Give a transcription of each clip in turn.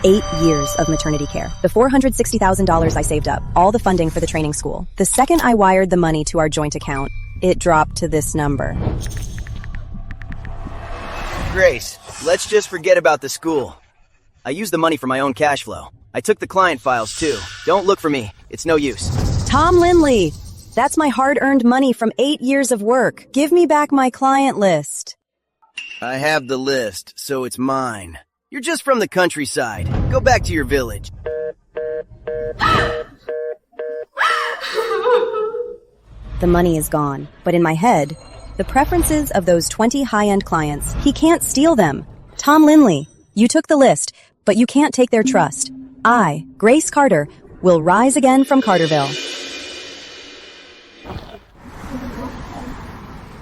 8 years of maternity care, the $460,000 I saved up, all the funding for the training school. The second I wired the money to our joint account, it dropped to this number. Grace, let's just forget about the school. I used the money for my own cash flow. I took the client files too. Don't look for me. It's no use. Tom Lindley, that's my hard-earned money from 8 years of work. Give me back my client list. I have the list, so it's mine. You're just from the countryside. Go back to your village. The money is gone, but in my head, the preferences of those 20 high-end clients, he can't steal them. Tom Lindley, you took the list, but you can't take their trust. I, Grace Carter, will rise again from Carterville.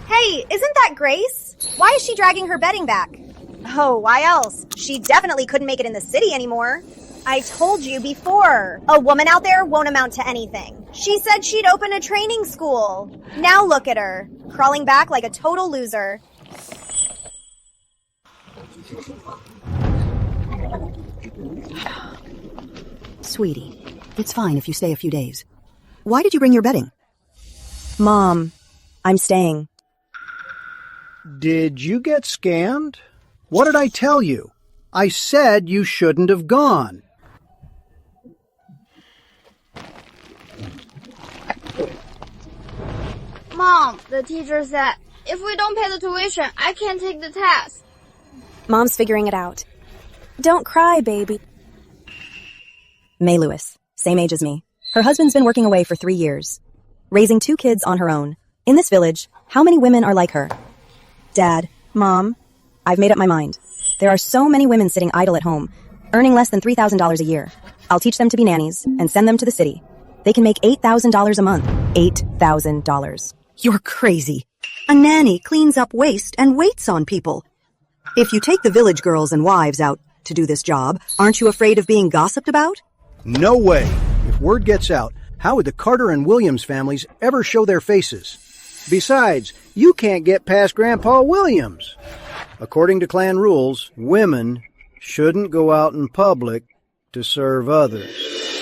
Hey, isn't that Grace? Why is she dragging her bedding back? Oh, why else? She definitely couldn't make it in the city anymore. I told you before, a woman out there won't amount to anything. She said she'd open a training school. Now look at her, crawling back like a total loser. Sweetie, it's fine if you stay a few days. Why did you bring your bedding? Mom, I'm staying. Did you get scammed? What did I tell you? I said you shouldn't have gone. Mom, the teacher said, if we don't pay the tuition, I can't take the test. Mom's figuring it out. Don't cry, baby. May Lewis, same age as me. Her husband's been working away for 3 years, raising 2 kids on her own. In this village, how many women are like her? Dad, Mom, I've made up my mind. There are so many women sitting idle at home, earning less than $3,000 a year. I'll teach them to be nannies and send them to the city. They can make $8,000 a month. $8,000. You're crazy. A nanny cleans up waste and waits on people. If you take the village girls and wives out to do this job, aren't you afraid of being gossiped about? No way. If word gets out, how would the Carter and Williams families ever show their faces? Besides, you can't get past Grandpa Williams. According to clan rules, women shouldn't go out in public to serve others.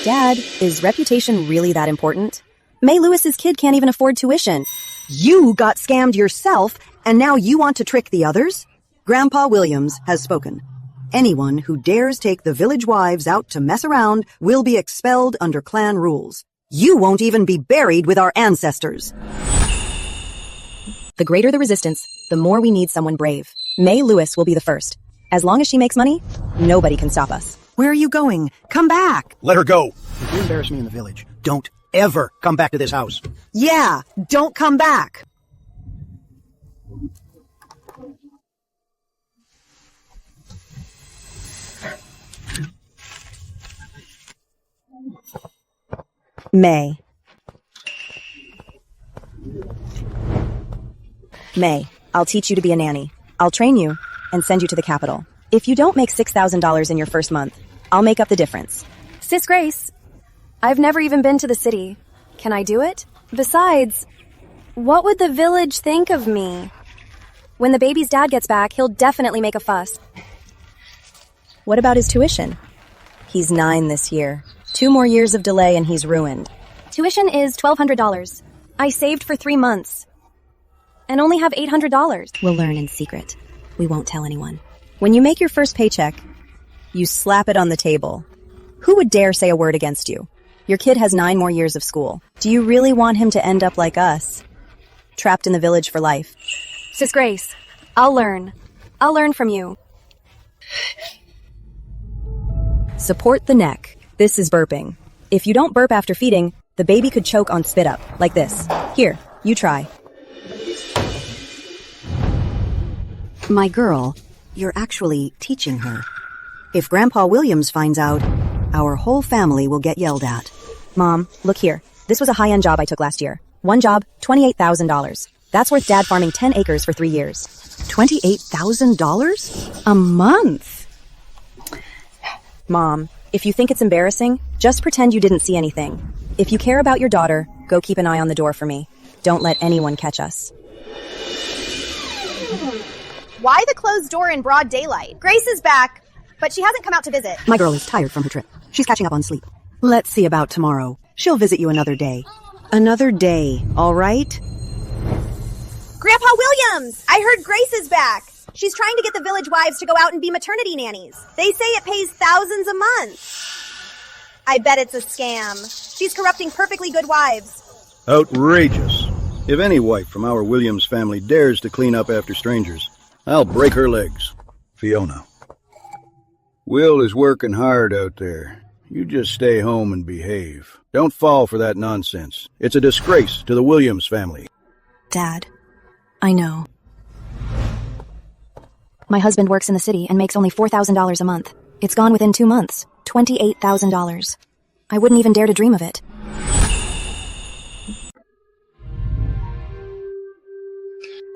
Dad, is reputation really that important? May Lewis's kid can't even afford tuition. You got scammed yourself, and now you want to trick the others? Grandpa Williams has spoken. Anyone who dares take the village wives out to mess around will be expelled under clan rules. You won't even be buried with our ancestors. The greater the resistance, the more we need someone brave. May Lewis will be the first. As long as she makes money, nobody can stop us. Where are you going? Come back. Let her go. If you embarrass me in the village, don't ever come back to this house. Yeah, don't come back. May. May, I'll teach you to be a nanny. I'll train you and send you to the capital. If you don't make $6,000 in your first month, I'll make up the difference. Sis Grace, I've never even been to the city. Can I do it? Besides, what would the village think of me? When the baby's dad gets back, he'll definitely make a fuss. What about his tuition? He's 9 this year. 2 more years of delay and he's ruined. Tuition is $1,200. I saved for 3 months. And only have $800. We'll learn in secret. We won't tell anyone. When you make your first paycheck, you slap it on the table. Who would dare say a word against you? Your kid has 9 more years of school. Do you really want him to end up like us? Trapped in the village for life. Sis Grace, I'll learn. I'll learn from you. Support the neck. This is burping. If you don't burp after feeding, the baby could choke on spit up, like this. Here, you try. My girl, you're actually teaching her. If Grandpa Williams finds out, our whole family will get yelled at. Mom, look here. This was a high-end job I took last year. One job, $28,000. That's worth Dad farming 10 acres for 3 years. $28,000? A month? Mom, if you think it's embarrassing, just pretend you didn't see anything. If you care about your daughter, go keep an eye on the door for me. Don't let anyone catch us. Why the closed door in broad daylight? Grace is back, but she hasn't come out to visit. My girl is tired from her trip. She's catching up on sleep. Let's see about tomorrow. She'll visit you another day. Another day, all right? Grandpa Williams! I heard Grace is back. She's trying to get the village wives to go out and be maternity nannies. They say it pays thousands a month. I bet it's a scam. She's corrupting perfectly good wives. Outrageous. If any wife from our Williams family dares to clean up after strangers, I'll break her legs. Fiona. Will is working hard out there. You just stay home and behave. Don't fall for that nonsense. It's a disgrace to the Williams family. Dad, I know. My husband works in the city and makes only $4,000 a month. It's gone within 2 months. $28,000. I wouldn't even dare to dream of it.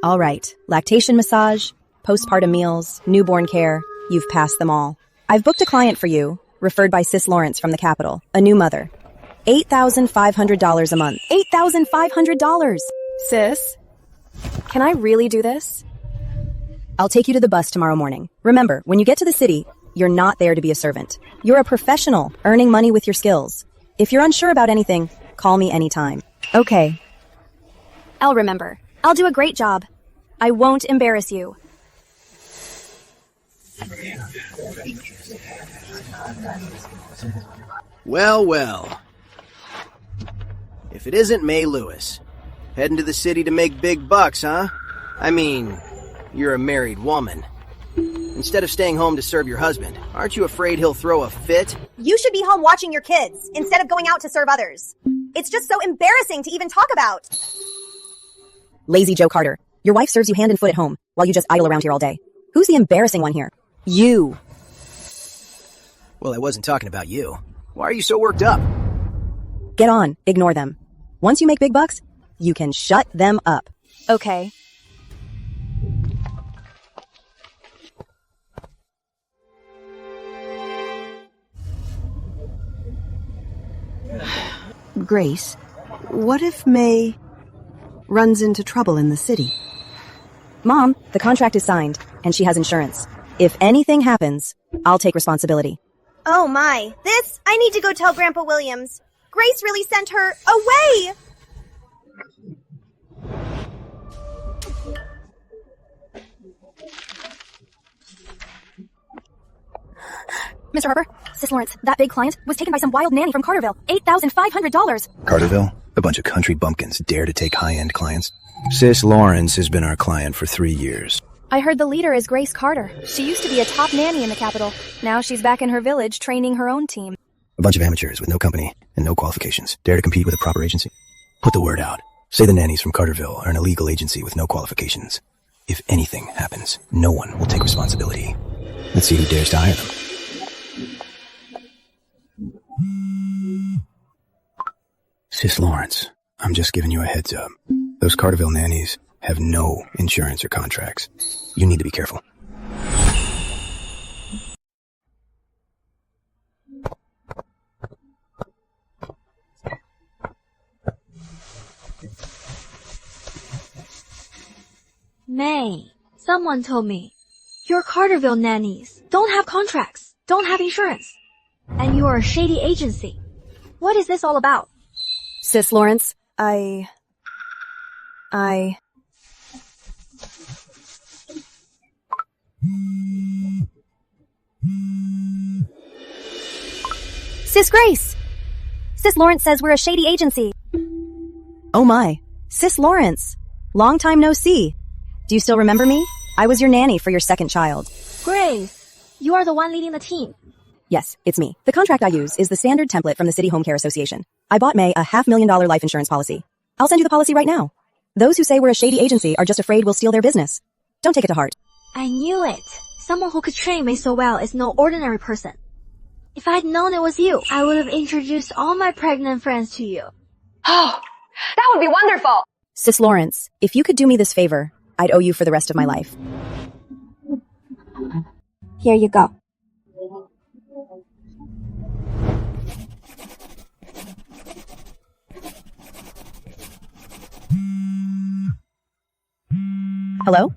All right, lactation massage, postpartum meals, newborn care, you've passed them all. I've booked a client for you, referred by Sis Lawrence from the Capitol, a new mother. $8,500 a month. $8,500! Sis, can I really do this? I'll take you to the bus tomorrow morning. Remember, when you get to the city, you're not there to be a servant. You're a professional, earning money with your skills. If you're unsure about anything, call me anytime. Okay. I'll remember. I'll do a great job. I won't embarrass you. Well, well. If it isn't May Lewis. Heading to the city to make big bucks, huh? I mean, you're a married woman. Instead of staying home to serve your husband, aren't you afraid he'll throw a fit? You should be home watching your kids instead of going out to serve others. It's just so embarrassing to even talk about. Lazy Joe Carter. Your wife serves you hand and foot at home, while you just idle around here all day. Who's the embarrassing one here? You. Well, I wasn't talking about you. Why are you so worked up? Get on. Ignore them. Once you make big bucks, you can shut them up. Okay. Grace, what if May runs into trouble in the city? Mom, the contract is signed, and she has insurance. If anything happens, I'll take responsibility. Oh my, I need to go tell Grandpa Williams. Grace really sent her away! Mr. Harper, Sis Lawrence, that big client was taken by some wild nanny from Carterville. $8,500. Carterville? A bunch of country bumpkins dare to take high-end clients? Sis Lawrence has been our client for 3 years. I heard the leader is Grace Carter. She used to be a top nanny in the capital. Now she's back in her village training her own team. A bunch of amateurs with no company and no qualifications dare to compete with a proper agency? Put the word out. Say the nannies from Carterville are an illegal agency with no qualifications. If anything happens, no one will take responsibility. Let's see who dares to hire them. Sis Lawrence, I'm just giving you a heads up. Those Carterville nannies have no insurance or contracts. You need to be careful. May, someone told me your Carterville nannies don't have contracts, don't have insurance, and you are a shady agency. What is this all about? Sis Lawrence, Sis Grace! Sis Lawrence says we're a shady agency. Oh my. Sis Lawrence. Long time no see. Do you still remember me? I was your nanny for your second child. Grace, you are the one leading the team. Yes, it's me. The contract I use is the standard template from the City Home Care Association. I bought May a $500,000 life insurance policy. I'll send you the policy right now. Those who say we're a shady agency are just afraid we'll steal their business. Don't take it to heart. I knew it. Someone who could train May so well is no ordinary person. If I'd known it was you, I would have introduced all my pregnant friends to you. Oh, that would be wonderful! Sis Lawrence, if you could do me this favor, I'd owe you for the rest of my life. Here you go. Hello?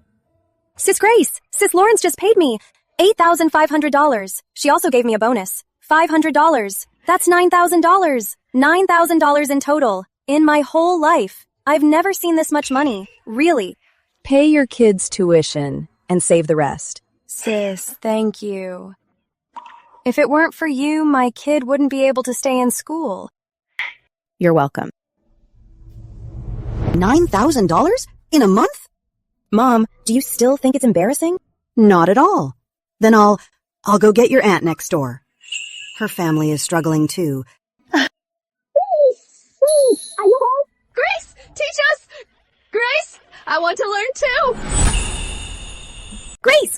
Sis Grace! Sis Lawrence just paid me $8,500. She also gave me a bonus. $500. That's $9,000. $9,000 in total. In my whole life. I've never seen this much money. Really. Pay your kids' tuition and save the rest. Sis, thank you. If it weren't for you, my kid wouldn't be able to stay in school. You're welcome. $9,000? In a month? Mom, do you still think it's embarrassing? Not at all. Then I'll go get your aunt next door. Her family is struggling too. Are you home? Grace, teach us! Grace, I want to learn too! Grace!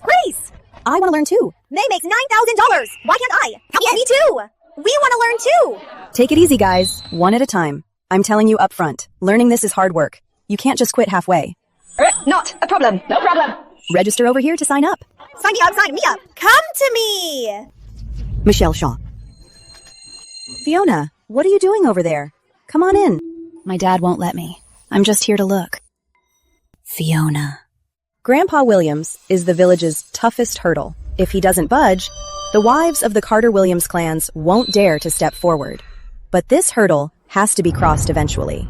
I want to learn too. May makes $9,000. Why can't I? Yeah, me too. We want to learn too. Take it easy, guys. One at a time. I'm telling you up front. Learning this is hard work. You can't just quit halfway. Not a problem. No problem. Register over here to sign up. Sign me up. Come to me. Michelle Shaw. Fiona, what are you doing over there? Come on in. My dad won't let me. I'm just here to look. Fiona. Grandpa Williams is the village's toughest hurdle. If he doesn't budge, the wives of the Carter-Williams clans won't dare to step forward. But this hurdle has to be crossed eventually.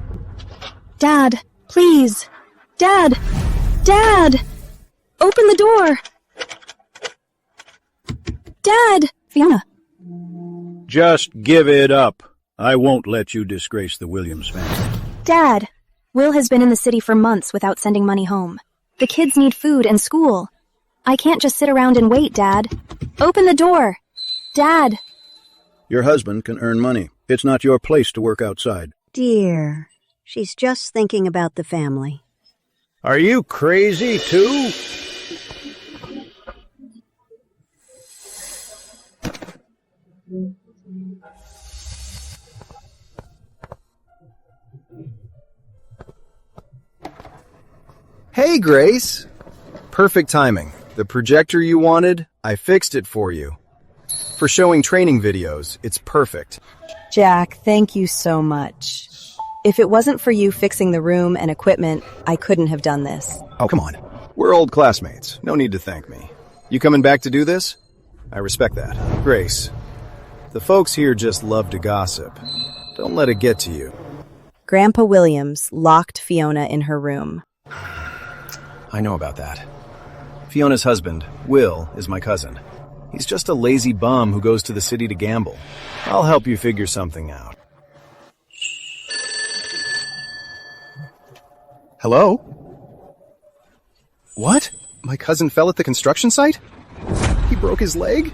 Dad, please. Dad! Dad! Open the door! Dad! Fiona. Just give it up. I won't let you disgrace the Williams family. Dad! Will has been in the city for months without sending money home. The kids need food and school. I can't just sit around and wait, Dad. Open the door! Dad! Your husband can earn money. It's not your place to work outside. Dear, she's just thinking about the family. Are you crazy, too? Hey, Grace! Perfect timing. The projector you wanted, I fixed it for you. For showing training videos, it's perfect. Jack, thank you so much. If it wasn't for you fixing the room and equipment, I couldn't have done this. Oh, come on. We're old classmates. No need to thank me. You coming back to do this? I respect that. Grace, the folks here just love to gossip. Don't let it get to you. Grandpa Williams locked Fiona in her room. I know about that. Fiona's husband, Will, is my cousin. He's just a lazy bum who goes to the city to gamble. I'll help you figure something out. Hello? What? My cousin fell at the construction site? He broke his leg?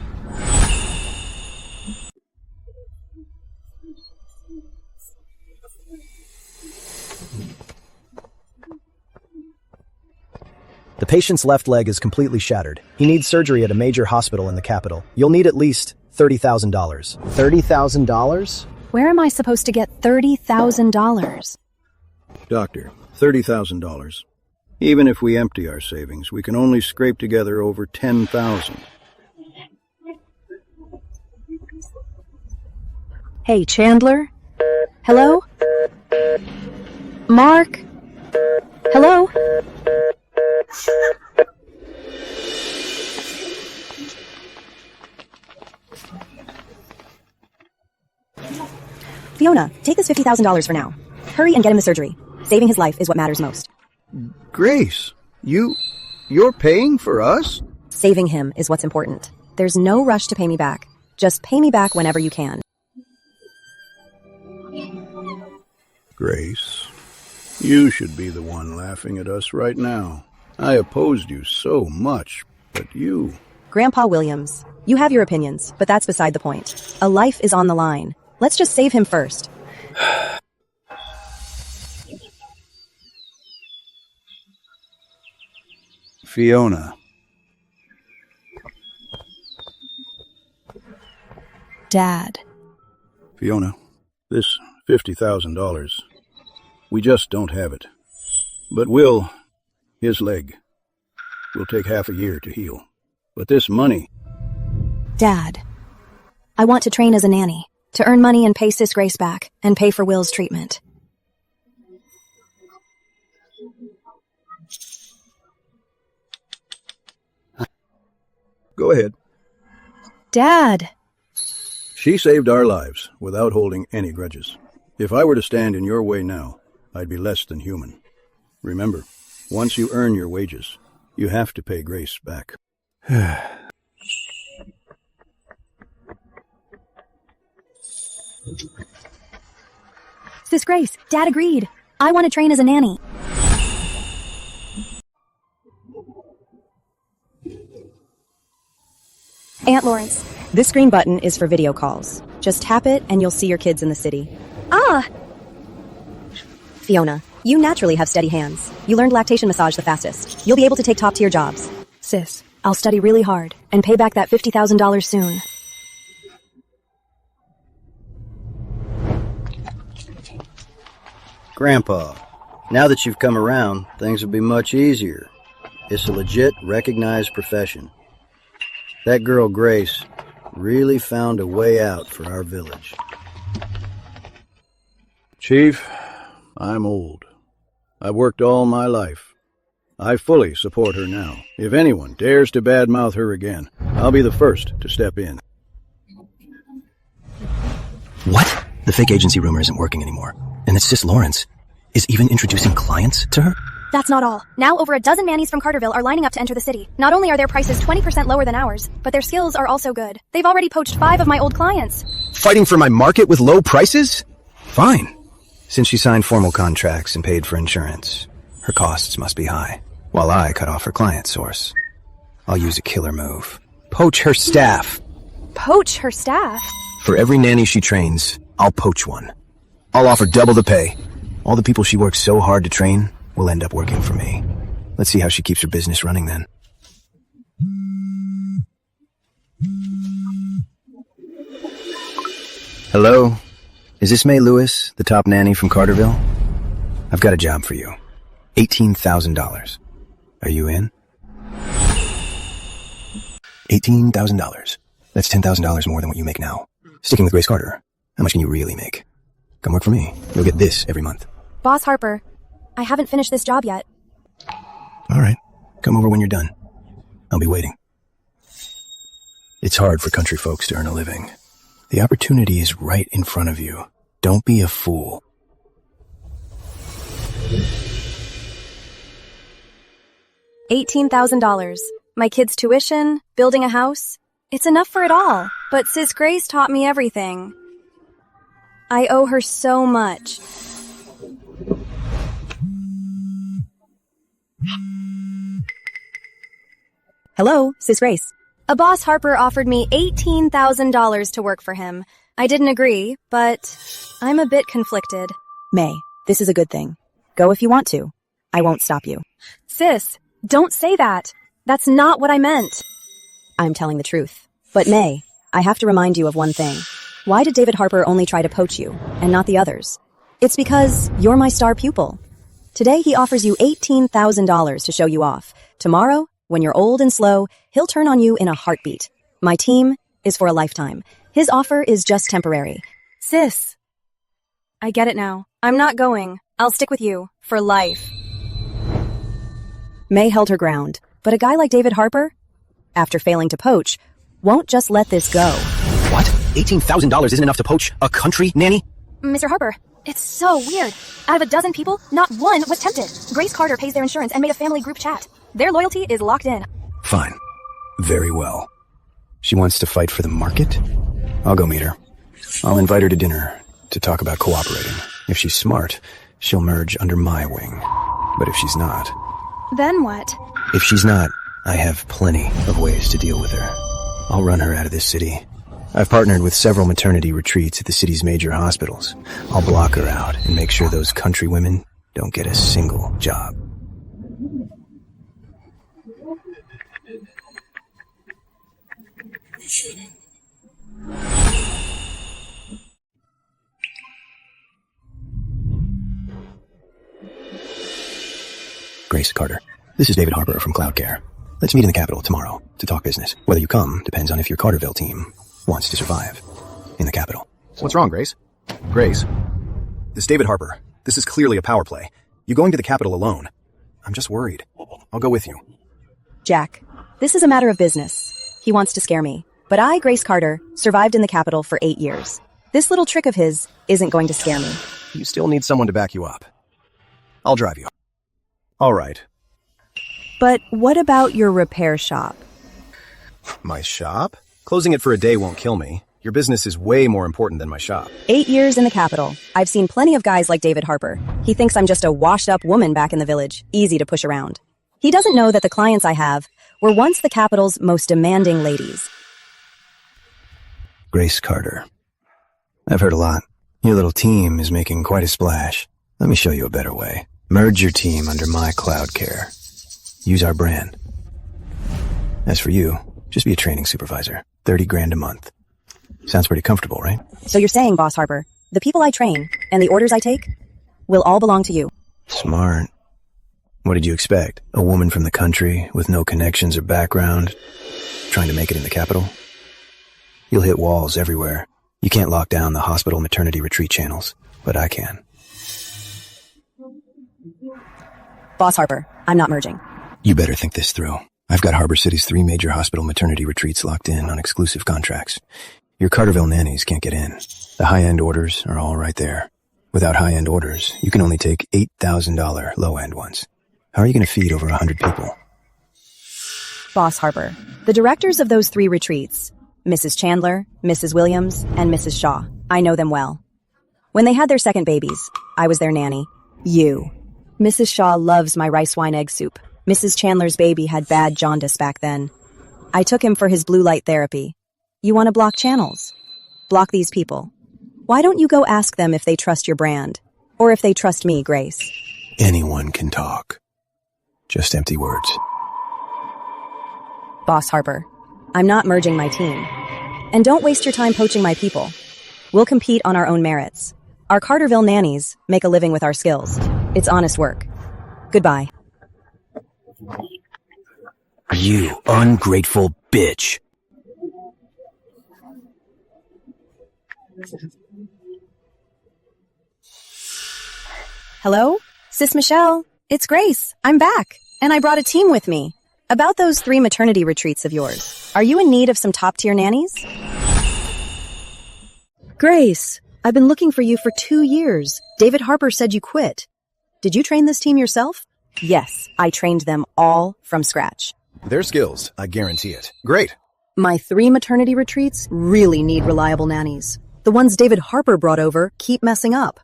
The patient's left leg is completely shattered. He needs surgery at a major hospital in the capital. You'll need at least $30,000. $30,000? Where am I supposed to get $30,000? Doctor, $30,000. Even if we empty our savings, we can only scrape together over $10,000. Hey, Chandler? Hello? Mark? Hello? Fiona, take this $50,000 for now. Hurry and get him the surgery. Saving his life is what matters most. Grace, you're paying for us? Saving him is what's important. There's no rush to pay me back. Just pay me back whenever you can. Grace, you should be the one laughing at us right now. I opposed you so much, but you... Grandpa Williams, you have your opinions, but that's beside the point. A life is on the line. Let's just save him first. Fiona. Dad. Fiona, this $50,000, we just don't have it. But Will, his leg, will take half a year to heal. But this money... Dad, I want to train as a nanny, to earn money and pay Sis Grace back, and pay for Will's treatment. Go ahead. Dad. She saved our lives without holding any grudges. If I were to stand in your way now, I'd be less than human. Remember, once you earn your wages, you have to pay Grace back. Sis Grace, Dad agreed. I want to train as a nanny. Aunt Lawrence. This green button is for video calls. Just tap it and you'll see your kids in the city. Ah! Fiona, you naturally have steady hands. You learned lactation massage the fastest. You'll be able to take top-tier jobs. Sis, I'll study really hard and pay back that $50,000 soon. Grandpa, now that you've come around, things will be much easier. It's a legit, recognized profession. That girl, Grace, really found a way out for our village. Chief, I'm old. I've worked all my life. I fully support her now. If anyone dares to badmouth her again, I'll be the first to step in. What? The fake agency rumor isn't working anymore. And that Sis Lawrence is even introducing clients to her? That's not all. Now over a dozen nannies from Carterville are lining up to enter the city. Not only are their prices 20% lower than ours, but their skills are also good. They've already poached 5 of my old clients. Fighting for my market with low prices? Fine. Since she signed formal contracts and paid for insurance, her costs must be high, while I cut off her client source. I'll use a killer move. Poach her staff. Poach her staff? For every nanny she trains, I'll poach one. I'll offer double the pay. All the people she works so hard to train will end up working for me. Let's see how she keeps her business running then. Hello? Is this May Lewis, the top nanny from Carterville? I've got a job for you. $18,000. Are you in? $18,000. That's $10,000 more than what you make now. Sticking with Grace Carter, how much can you really make? Come work for me. You'll get this every month. Boss Harper, I haven't finished this job yet. All right. Come over when you're done. I'll be waiting. It's hard for country folks to earn a living. The opportunity is right in front of you. Don't be a fool. $18,000. My kids' tuition, building a house. It's enough for it all. But Sis Grace taught me everything. I owe her so much. Hello, Sis Grace. A boss Harper offered me $18,000 to work for him. I didn't agree, but I'm a bit conflicted. May, this is a good thing. Go if you want to. I won't stop you. Sis, don't say that. That's not what I meant. I'm telling the truth. But May, I have to remind you of one thing. Why did David Harper only try to poach you, and not the others? It's because you're my star pupil. Today he offers you $18,000 to show you off. Tomorrow, when you're old and slow, he'll turn on you in a heartbeat. My team is for a lifetime. His offer is just temporary. Sis, I get it now. I'm not going. I'll stick with you for life. May held her ground, but a guy like David Harper, after failing to poach, won't just let this go. What? $18,000 isn't enough to poach a country nanny? Mr. Harper, it's so weird. Out of a dozen people, not one was tempted. Grace Carter pays their insurance and made a family group chat. Their loyalty is locked in. Fine. Very well. She wants to fight for the market? I'll go meet her. I'll invite her to dinner to talk about cooperating. If she's smart, she'll merge under my wing. But if she's not... Then what? If she's not, I have plenty of ways to deal with her. I'll run her out of this city. I've partnered with several maternity retreats at the city's major hospitals. I'll block her out and make sure those country women don't get a single job. Grace Carter. This is David Harper from Cloud Care. Let's meet in the capital tomorrow to talk business. Whether you come depends on if your Carterville team wants to survive in the capital. What's wrong, Grace? Grace? This is David Harper. This is clearly a power play. You going to the capital alone. I'm just worried. I'll go with you. Jack, this is a matter of business. He wants to scare me. But I, Grace Carter, survived in the capital for 8 years. This little trick of his isn't going to scare me. You still need someone to back you up. I'll drive you. All right. But what about your repair shop? My shop? Closing it for a day won't kill me. Your business is way more important than my shop. 8 years in the capital. I've seen plenty of guys like David Harper. He thinks I'm just a washed-up woman back in the village, easy to push around. He doesn't know that the clients I have were once the capital's most demanding ladies. Grace Carter. I've heard a lot. Your little team is making quite a splash. Let me show you a better way. Merge your team under my cloud care. Use our brand. As for you, just be a training supervisor. 30 grand a month. Sounds pretty comfortable, right? So you're saying, Boss Harper, the people I train and the orders I take will all belong to you? Smart. What did you expect? A woman from the country with no connections or background trying to make it in the capital? You'll hit walls everywhere. You can't lock down the hospital maternity retreat channels, but I can. Boss Harper, I'm not merging. You better think this through. I've got Harbor City's 3 major hospital maternity retreats locked in on exclusive contracts. Your Carterville nannies can't get in. The high-end orders are all right there. Without high-end orders, you can only take $8,000 low-end ones. How are you going to feed over 100 people? Boss Harper, the directors of those 3 retreats, Mrs. Chandler, Mrs. Williams, and Mrs. Shaw, I know them well. When they had their second babies, I was their nanny. You. Mrs. Shaw loves my rice wine egg soup. Mrs. Chandler's baby had bad jaundice back then. I took him for his blue light therapy. You want to block channels? Block these people. Why don't you go ask them if they trust your brand? Or if they trust me, Grace? Anyone can talk. Just empty words. Boss Harper, I'm not merging my team. And don't waste your time poaching my people. We'll compete on our own merits. Our Carterville nannies make a living with our skills. It's honest work. Goodbye. You ungrateful bitch. Hello? Sis Michelle, it's Grace. I'm back. And I brought a team with me. About those 3 maternity retreats of yours. Are you in need of some top-tier nannies? Grace, I've been looking for you for 2 years. David Harper said you quit. Did you train this team yourself? Yes, I trained them all from scratch. Their skills, I guarantee it. Great. My 3 maternity retreats really need reliable nannies. The ones David Harper brought over keep messing up.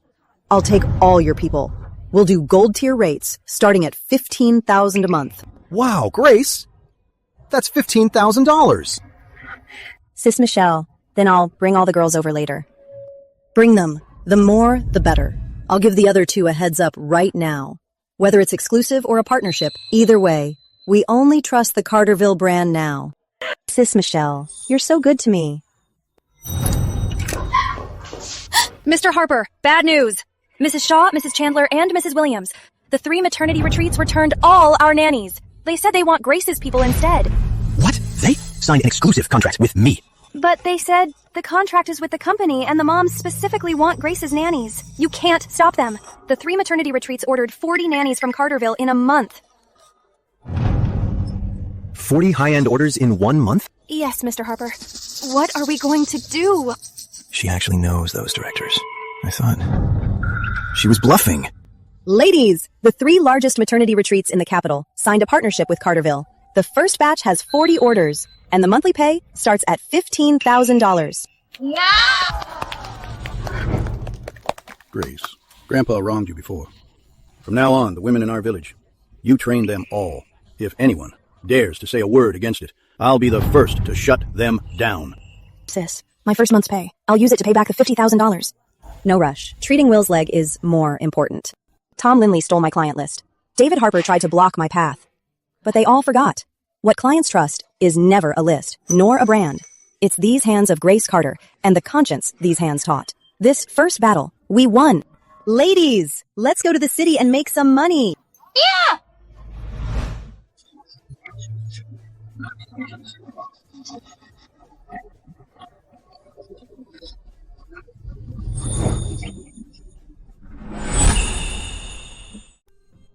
I'll take all your people. We'll do gold tier rates, starting at $15,000 a month. Wow, Grace! That's $15,000. Sis Michelle, then I'll bring all the girls over later. Bring them. The more, the better. I'll give the other 2 a heads up right now. Whether it's exclusive or a partnership, either way, we only trust the Carterville brand now. Sis Michelle, you're so good to me. Mr. Harper, bad news. Mrs. Shaw, Mrs. Chandler, and Mrs. Williams. The 3 maternity retreats returned all our nannies. They said they want Grace's people instead. What? They signed an exclusive contract with me. But they said the contract is with the company and the moms specifically want Grace's nannies. You can't stop them. The 3 maternity retreats ordered 40 nannies from Carterville in a month. 40 high-end orders in 1 month? Yes, Mr. Harper. What are we going to do? She actually knows those directors. I thought she was bluffing. Ladies, the 3 largest maternity retreats in the capital signed a partnership with Carterville. The first batch has 40 orders, and the monthly pay starts at $15,000. Grace, Grandpa wronged you before. From now on, the women in our village, you train them all. If anyone dares to say a word against it, I'll be the first to shut them down. Sis, my first month's pay. I'll use it to pay back the $50,000. No rush. Treating Will's leg is more important. Tom Linley stole my client list. David Harper tried to block my path. But they all forgot. What clients trust is never a list, nor a brand. It's these hands of Grace Carter and the conscience these hands taught. This first battle, we won. Ladies, let's go to the city and make some money. Yeah!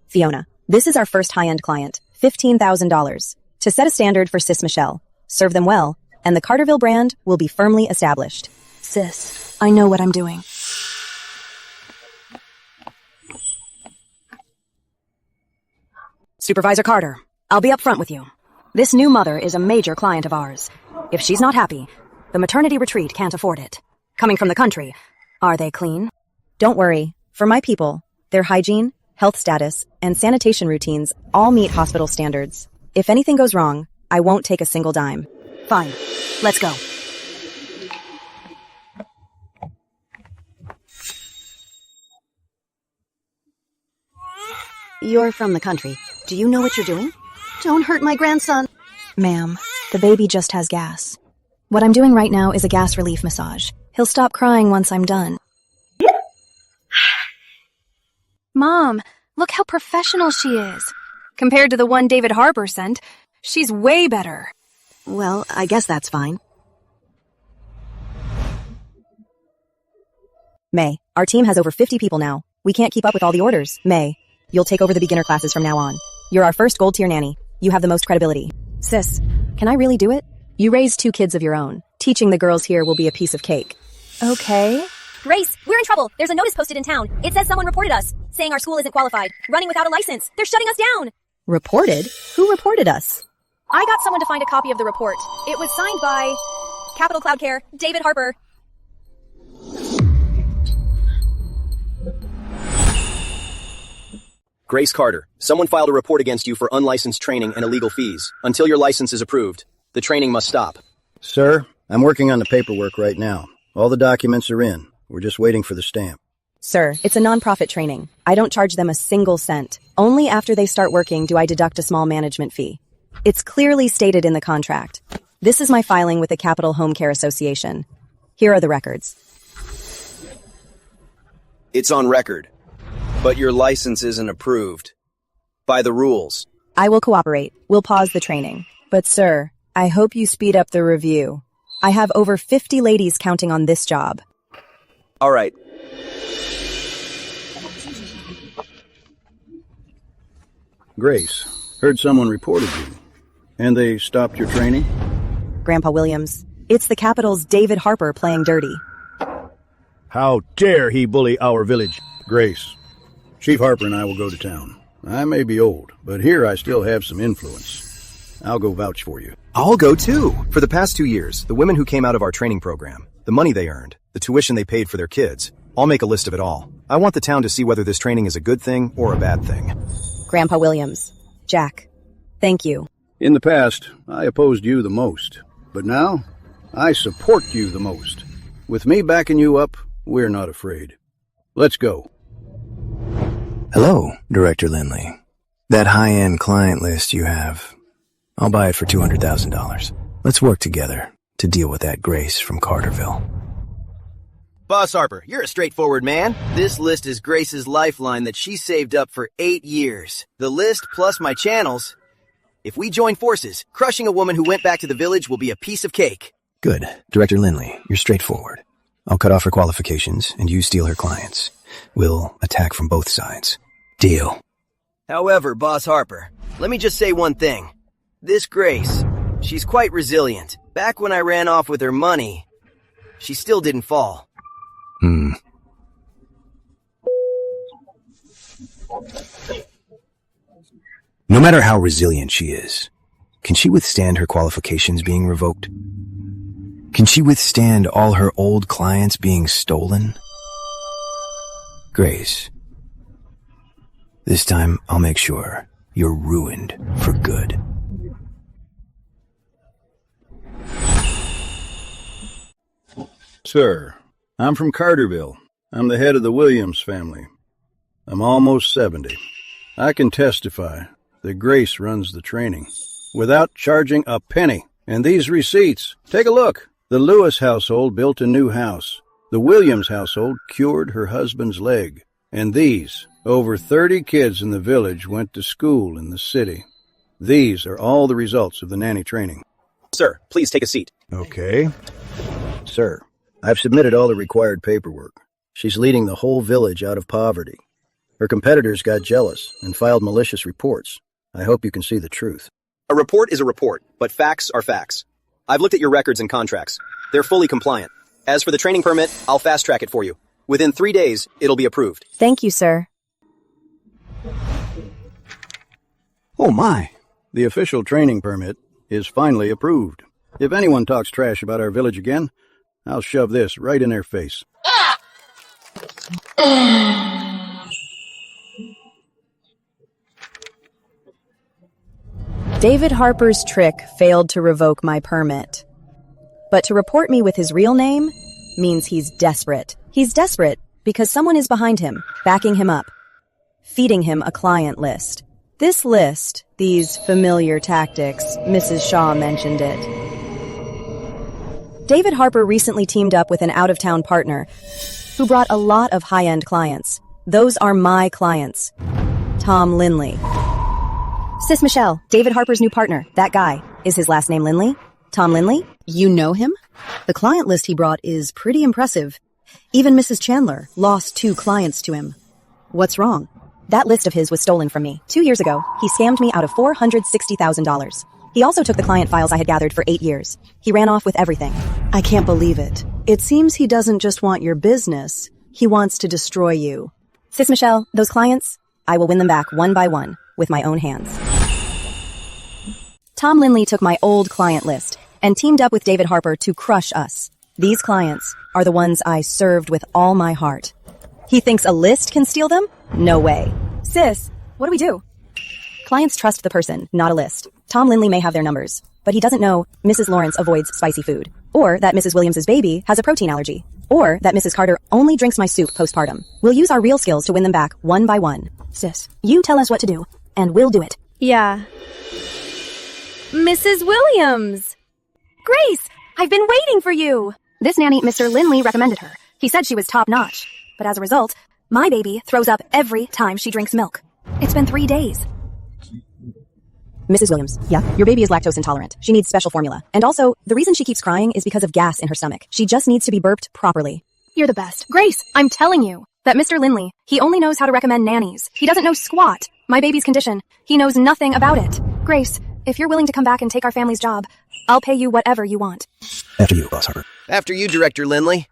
Fiona, this is our first high-end client, $15,000. To set a standard for Sis Michelle, serve them well, and the Carterville brand will be firmly established. Sis, I know what I'm doing. Supervisor Carter, I'll be upfront with you. This new mother is a major client of ours. If she's not happy, the maternity retreat can't afford it. Coming from the country, are they clean? Don't worry. For my people, their hygiene, health status, and sanitation routines all meet hospital standards. If anything goes wrong, I won't take a single dime. Fine. Let's go. You're from the country. Do you know what you're doing? Don't hurt my grandson. Ma'am, the baby just has gas. What I'm doing right now is a gas relief massage. He'll stop crying once I'm done. Mom, look how professional she is. Compared to the one David Harper sent, she's way better. Well, I guess that's fine. May, our team has over 50 people now. We can't keep up with all the orders. May, you'll take over the beginner classes from now on. You're our first gold tier nanny. You have the most credibility. Sis, can I really do it? You raised 2 kids of your own. Teaching the girls here will be a piece of cake. Okay. Grace, we're in trouble. There's a notice posted in town. It says someone reported us, saying our school isn't qualified, running without a license. They're shutting us down. Reported? Who reported us? I got someone to find a copy of the report. It was signed by Capital Cloud Care, David Harper. Grace Carter, someone filed a report against you for unlicensed training and illegal fees. Until your license is approved, the training must stop. Sir, I'm working on the paperwork right now. All the documents are in. We're just waiting for the stamp. Sir, it's a non-profit training. I don't charge them a single cent. Only after they start working do I deduct a small management fee. It's clearly stated in the contract. This is my filing with the Capital Home Care Association. Here are the records. It's on record. But your license isn't approved. By the rules. I will cooperate. We'll pause the training. But sir, I hope you speed up the review. I have over 50 ladies counting on this job. All right. Grace, heard someone reported you. And they stopped your training? Grandpa Williams, it's the Capital's David Harper playing dirty. How dare he bully our village? Grace, Chief Harper and I will go to town. I may be old, but here I still have some influence. I'll go vouch for you. I'll go too. For the past 2 years, the women who came out of our training program, the money they earned, the tuition they paid for their kids, I'll make a list of it all. I want the town to see whether this training is a good thing or a bad thing. Grandpa Williams, Jack, thank you. In the past, I opposed you the most. But now, I support you the most. With me backing you up, we're not afraid. Let's go. Hello, Director Lindley. That high-end client list you have, I'll buy it for $200,000. Let's work together to deal with that Grace from Carterville. Boss Harper, you're a straightforward man. This list is Grace's lifeline that she saved up for 8 years. The list plus my channels. If we join forces, crushing a woman who went back to the village will be a piece of cake. Good. Director Lindley, you're straightforward. I'll cut off her qualifications, and you steal her clients. We'll attack from both sides. Deal. However, Boss Harper, let me just say one thing. This Grace, she's quite resilient. Back when I ran off with her money, she still didn't fall. No matter how resilient she is, can she withstand her qualifications being revoked? Can she withstand all her old clients being stolen? Grace, this time I'll make sure you're ruined for good. Sir, I'm from Carterville. I'm the head of the Williams family. I'm almost 70. I can testify that Grace runs the training without charging a penny. And these receipts, take a look. The Lewis household built a new house. The Williams household cured her husband's leg. And these, over 30 kids in the village went to school in the city. These are all the results of the nanny training. Sir, please take a seat. Okay. Sir, I've submitted all the required paperwork. She's leading the whole village out of poverty. Her competitors got jealous and filed malicious reports. I hope you can see the truth. A report is a report, but facts are facts. I've looked at your records and contracts. They're fully compliant. As for the training permit, I'll fast-track it for you. Within 3 days, it'll be approved. Thank you, sir. Oh my, the official training permit is finally approved. If anyone talks trash about our village again, I'll shove this right in their face. David Harper's trick failed to revoke my permit. But to report me with his real name means he's desperate. He's desperate because someone is behind him, backing him up, feeding him a client list. This list, these familiar tactics, Mrs. Shaw mentioned it. David Harper recently teamed up with an out-of-town partner who brought a lot of high-end clients. Those are my clients. Tom Linley. Sis Michelle, David Harper's new partner, that guy. Is his last name Linley? Tom Linley? You know him? The client list he brought is pretty impressive. Even Mrs. Chandler lost 2 clients to him. What's wrong? That list of his was stolen from me. 2 years ago, he scammed me out of $460,000. He also took the client files I had gathered for 8 years. He ran off with everything. I can't believe it. It seems he doesn't just want your business. He wants to destroy you. Sis Michelle, those clients, I will win them back one by one with my own hands. Tom Linley took my old client list and teamed up with David Harper to crush us. These clients are the ones I served with all my heart. He thinks a list can steal them? No way. Sis, what do we do? Clients trust the person, not a list. Tom Linley may have their numbers, but he doesn't know Mrs. Lawrence avoids spicy food, or that Mrs. Williams' baby has a protein allergy, or that Mrs. Carter only drinks my soup postpartum. We'll use our real skills to win them back one by one. Sis, you tell us what to do, and we'll do it. Yeah. Mrs. Williams! Grace, I've been waiting for you! This nanny, Mr. Linley, recommended her. He said she was top-notch. But as a result, my baby throws up every time she drinks milk. It's been 3 days. Mrs. Williams, yeah, your baby is lactose intolerant. She needs special formula. And also, the reason she keeps crying is because of gas in her stomach. She just needs to be burped properly. You're the best. Grace, I'm telling you that Mr. Linley, he only knows how to recommend nannies. He doesn't know squat. My baby's condition. He knows nothing about it. Grace, if you're willing to come back and take our family's job, I'll pay you whatever you want. After you, Boss Harper. After you, Director Linley.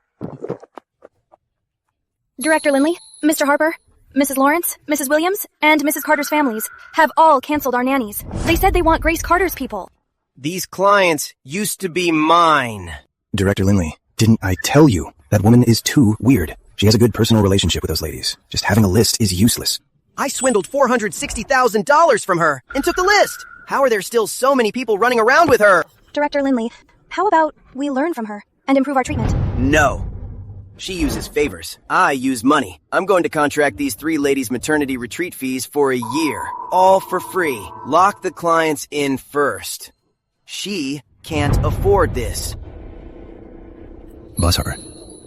Director Linley, Mr. Harper, Mrs. Lawrence, Mrs. Williams, and Mrs. Carter's families have all canceled our nannies. They said they want Grace Carter's people. These clients used to be mine. Director Linley, didn't I tell you? That woman is too weird. She has a good personal relationship with those ladies. Just having a list is useless. I swindled $460,000 from her and took the list. How are there still so many people running around with her? Director Linley, how about we learn from her and improve our treatment? No. She uses favors. I use money. I'm going to contract these 3 ladies' maternity retreat fees for a year. All for free. Lock the clients in first. She can't afford this. Boss Harper.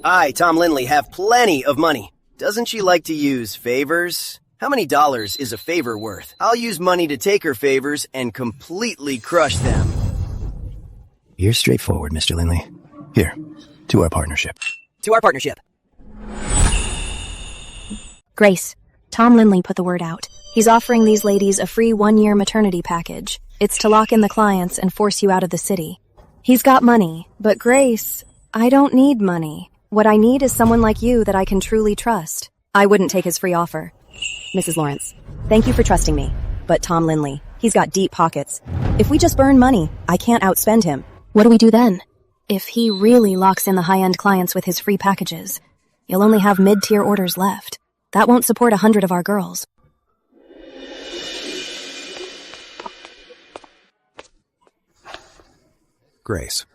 I, Tom Linley, have plenty of money. Doesn't she like to use favors? How many dollars is a favor worth? I'll use money to take her favors and completely crush them. You're straightforward, Mr. Linley. Here, to our partnership. To our partnership. Grace, Tom Linley put the word out. He's offering these ladies a free 1-year maternity package. It's to lock in the clients and force you out of the city. He's got money, but Grace, I don't need money. What I need is someone like you that I can truly trust. I wouldn't take his free offer. Mrs. Lawrence, thank you for trusting me. But Tom Linley, he's got deep pockets. If we just burn money, I can't outspend him. What do we do then? If he really locks in the high-end clients with his free packages, you'll only have mid-tier orders left. That won't support 100 of our girls. Grace,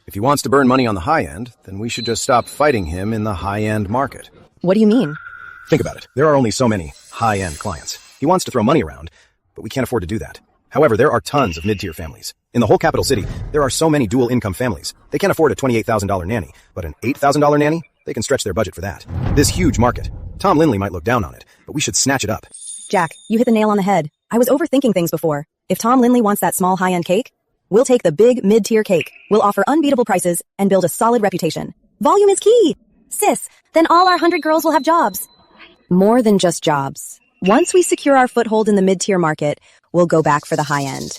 if he wants to burn money on the high end, then we should just stop fighting him in the high-end market. What do you mean? Think about it. There are only so many high-end clients. He wants to throw money around, but we can't afford to do that. However, there are tons of mid-tier families. In the whole capital city, there are so many dual-income families. They can't afford a $28,000 nanny, but an $8,000 nanny, they can stretch their budget for that. This huge market. Tom Linley might look down on it, but we should snatch it up. Jack, you hit the nail on the head. I was overthinking things before. If Tom Linley wants that small high-end cake, we'll take the big mid-tier cake. We'll offer unbeatable prices and build a solid reputation. Volume is key. Sis, then all our 100 girls will have jobs. More than just jobs. Once we secure our foothold in the mid-tier market, we'll go back for the high end.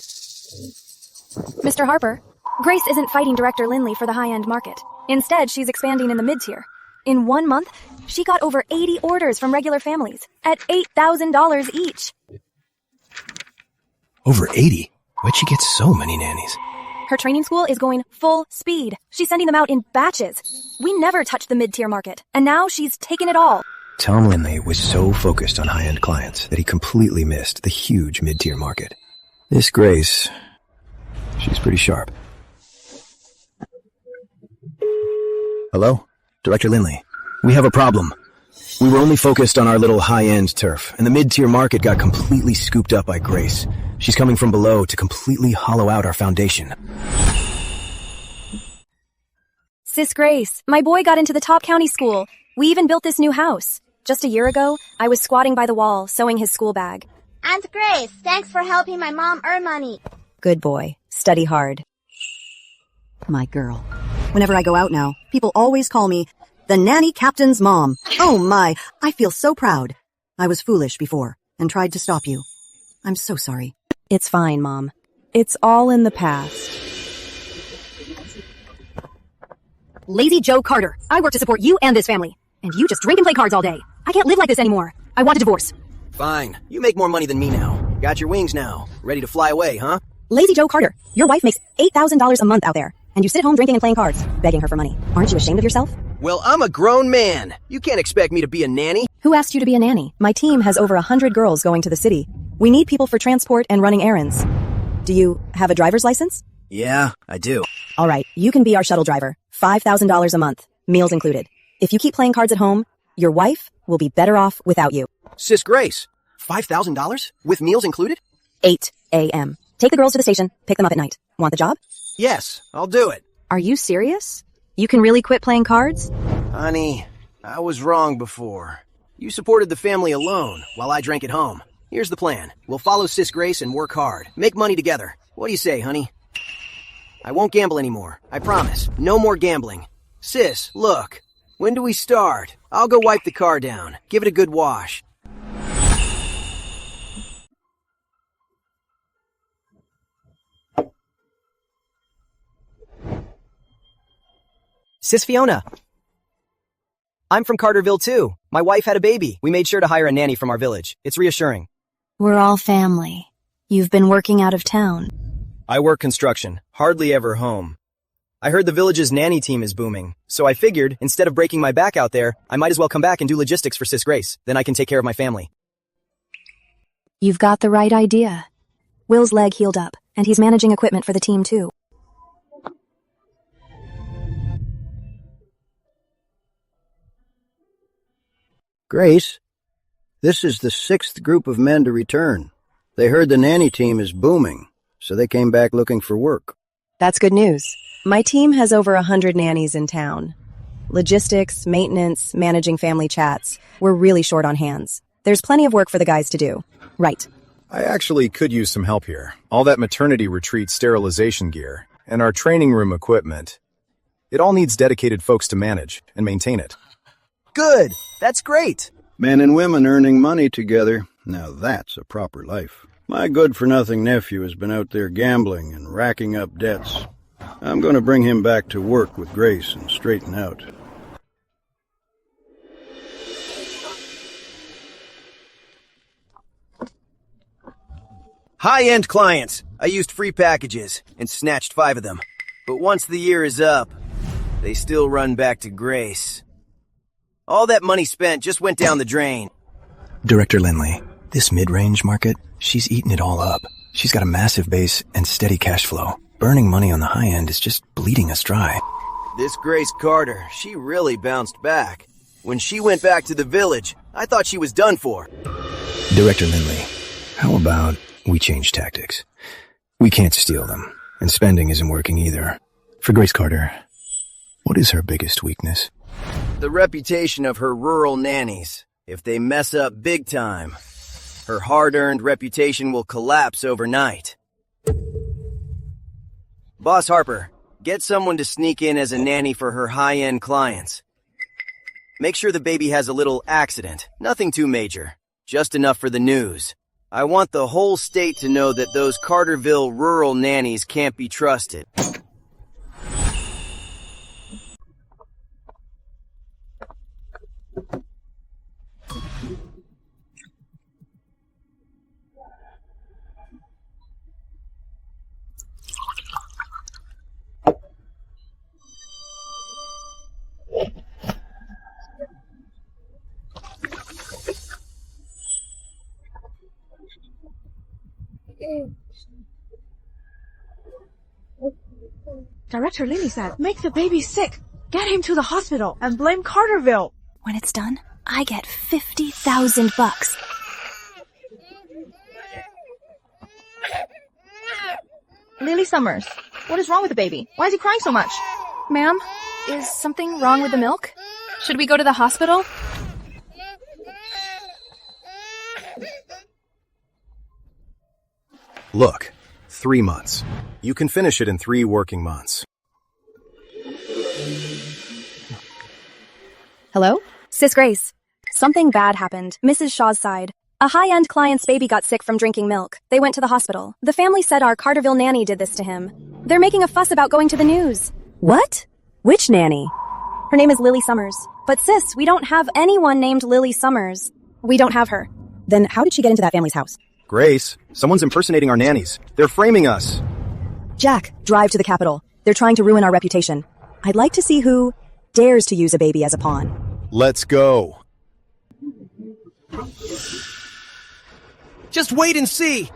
Mr. Harper, Grace isn't fighting Director Lindley for the high-end market. Instead, she's expanding in the mid-tier. In 1 month, she got over 80 orders from regular families at $8,000 each. Over 80? Where'd she get so many nannies? Her training school is going full speed. She's sending them out in batches. We never touched the mid-tier market, and now she's taken it all. Tom Lindley was so focused on high-end clients that he completely missed the huge mid-tier market. This Grace, she's pretty sharp. Hello? Director Lindley. We have a problem. We were only focused on our little high-end turf, and the mid-tier market got completely scooped up by Grace. She's coming from below to completely hollow out our foundation. Sis Grace, my boy got into the top county school. We even built this new house. Just a year ago, I was squatting by the wall, sewing his school bag. Aunt Grace, thanks for helping my mom earn money. Good boy. Study hard. My girl. Whenever I go out now, people always call me the nanny captain's mom. Oh my, I feel so proud. I was foolish before and tried to stop you. I'm so sorry. It's fine, Mom. It's all in the past. Lazy Joe Carter, I work to support you and this family. And you just drink and play cards all day. I can't live like this anymore. I want a divorce. Fine. You make more money than me now. Got your wings now. Ready to fly away, huh? Lazy Joe Carter, your wife makes $8,000 a month out there. And you sit at home drinking and playing cards, begging her for money. Aren't you ashamed of yourself? Well, I'm a grown man. You can't expect me to be a nanny. Who asked you to be a nanny? My team has over 100 girls going to the city. We need people for transport and running errands. Do you have a driver's license? Yeah, I do. All right, you can be our shuttle driver. $5,000 a month, meals included. If you keep playing cards at home, your wife will be better off without you. Sis Grace, $5,000? With meals included? 8 a.m. Take the girls to the station, pick them up at night. Want the job? Yes, I'll do it. Are you serious? You can really quit playing cards? Honey, I was wrong before. You supported the family alone while I drank at home. Here's the plan. We'll follow Sis Grace and work hard. Make money together. What do you say, honey? I won't gamble anymore. I promise. No more gambling. Sis, look. When do we start? I'll go wipe the car down. Give it a good wash. Sis Fiona. I'm from Carterville too. My wife had a baby. We made sure to hire a nanny from our village. It's reassuring. We're all family. You've been working out of town. I work construction, hardly ever home. I heard the village's nanny team is booming, so I figured, instead of breaking my back out there, I might as well come back and do logistics for Sis Grace. Then I can take care of my family. You've got the right idea. Will's leg healed up, and he's managing equipment for the team too. Grace, this is the 6th group of men to return. They heard the nanny team is booming, so they came back looking for work. That's good news. My team has over 100 nannies in town. Logistics, maintenance, managing family chats. We're really short on hands. There's plenty of work for the guys to do. Right. I actually could use some help here. All that maternity retreat sterilization gear, and our training room equipment. It all needs dedicated folks to manage and maintain it. Good! That's great! Men and women earning money together. Now that's a proper life. My good-for-nothing nephew has been out there gambling and racking up debts. I'm going to bring him back to work with Grace and straighten out. High-end clients. I used free packages and snatched 5 of them. But once the year is up, they still run back to Grace. All that money spent just went down the drain. Director Lindley, this mid-range market, she's eaten it all up. She's got a massive base and steady cash flow. Burning money on the high end is just bleeding us dry. This Grace Carter, she really bounced back. When she went back to the village, I thought she was done for. Director Lindley, how about we change tactics? We can't steal them, and spending isn't working either. For Grace Carter, what is her biggest weakness? The reputation of her rural nannies. If they mess up big time, her hard-earned reputation will collapse overnight. Boss Harper, get someone to sneak in as a nanny for her high-end clients. Make sure the baby has a little accident. Nothing too major. Just enough for the news. I want the whole state to know that those Carterville rural nannies can't be trusted. Director Lily said, make the baby sick, get him to the hospital, and blame Carterville. When it's done, I get $50,000. Lily Summers, what is wrong with the baby? Why is he crying so much? Ma'am, is something wrong with the milk? Should we go to the hospital? Look, 3 months. You can finish it in 3 working months. Hello? Sis Grace, something bad happened. Mrs. Shaw's side. A high-end client's baby got sick from drinking milk. They went to the hospital. The family said our Carterville nanny did this to him. They're making a fuss about going to the news. What? Which nanny? Her name is Lily Summers. But sis, we don't have anyone named Lily Summers. We don't have her. Then how did she get into that family's house? Grace, someone's impersonating our nannies. They're framing us. Jack, drive to the Capitol. They're trying to ruin our reputation. I'd like to see who dares to use a baby as a pawn. Let's go. Just wait and see.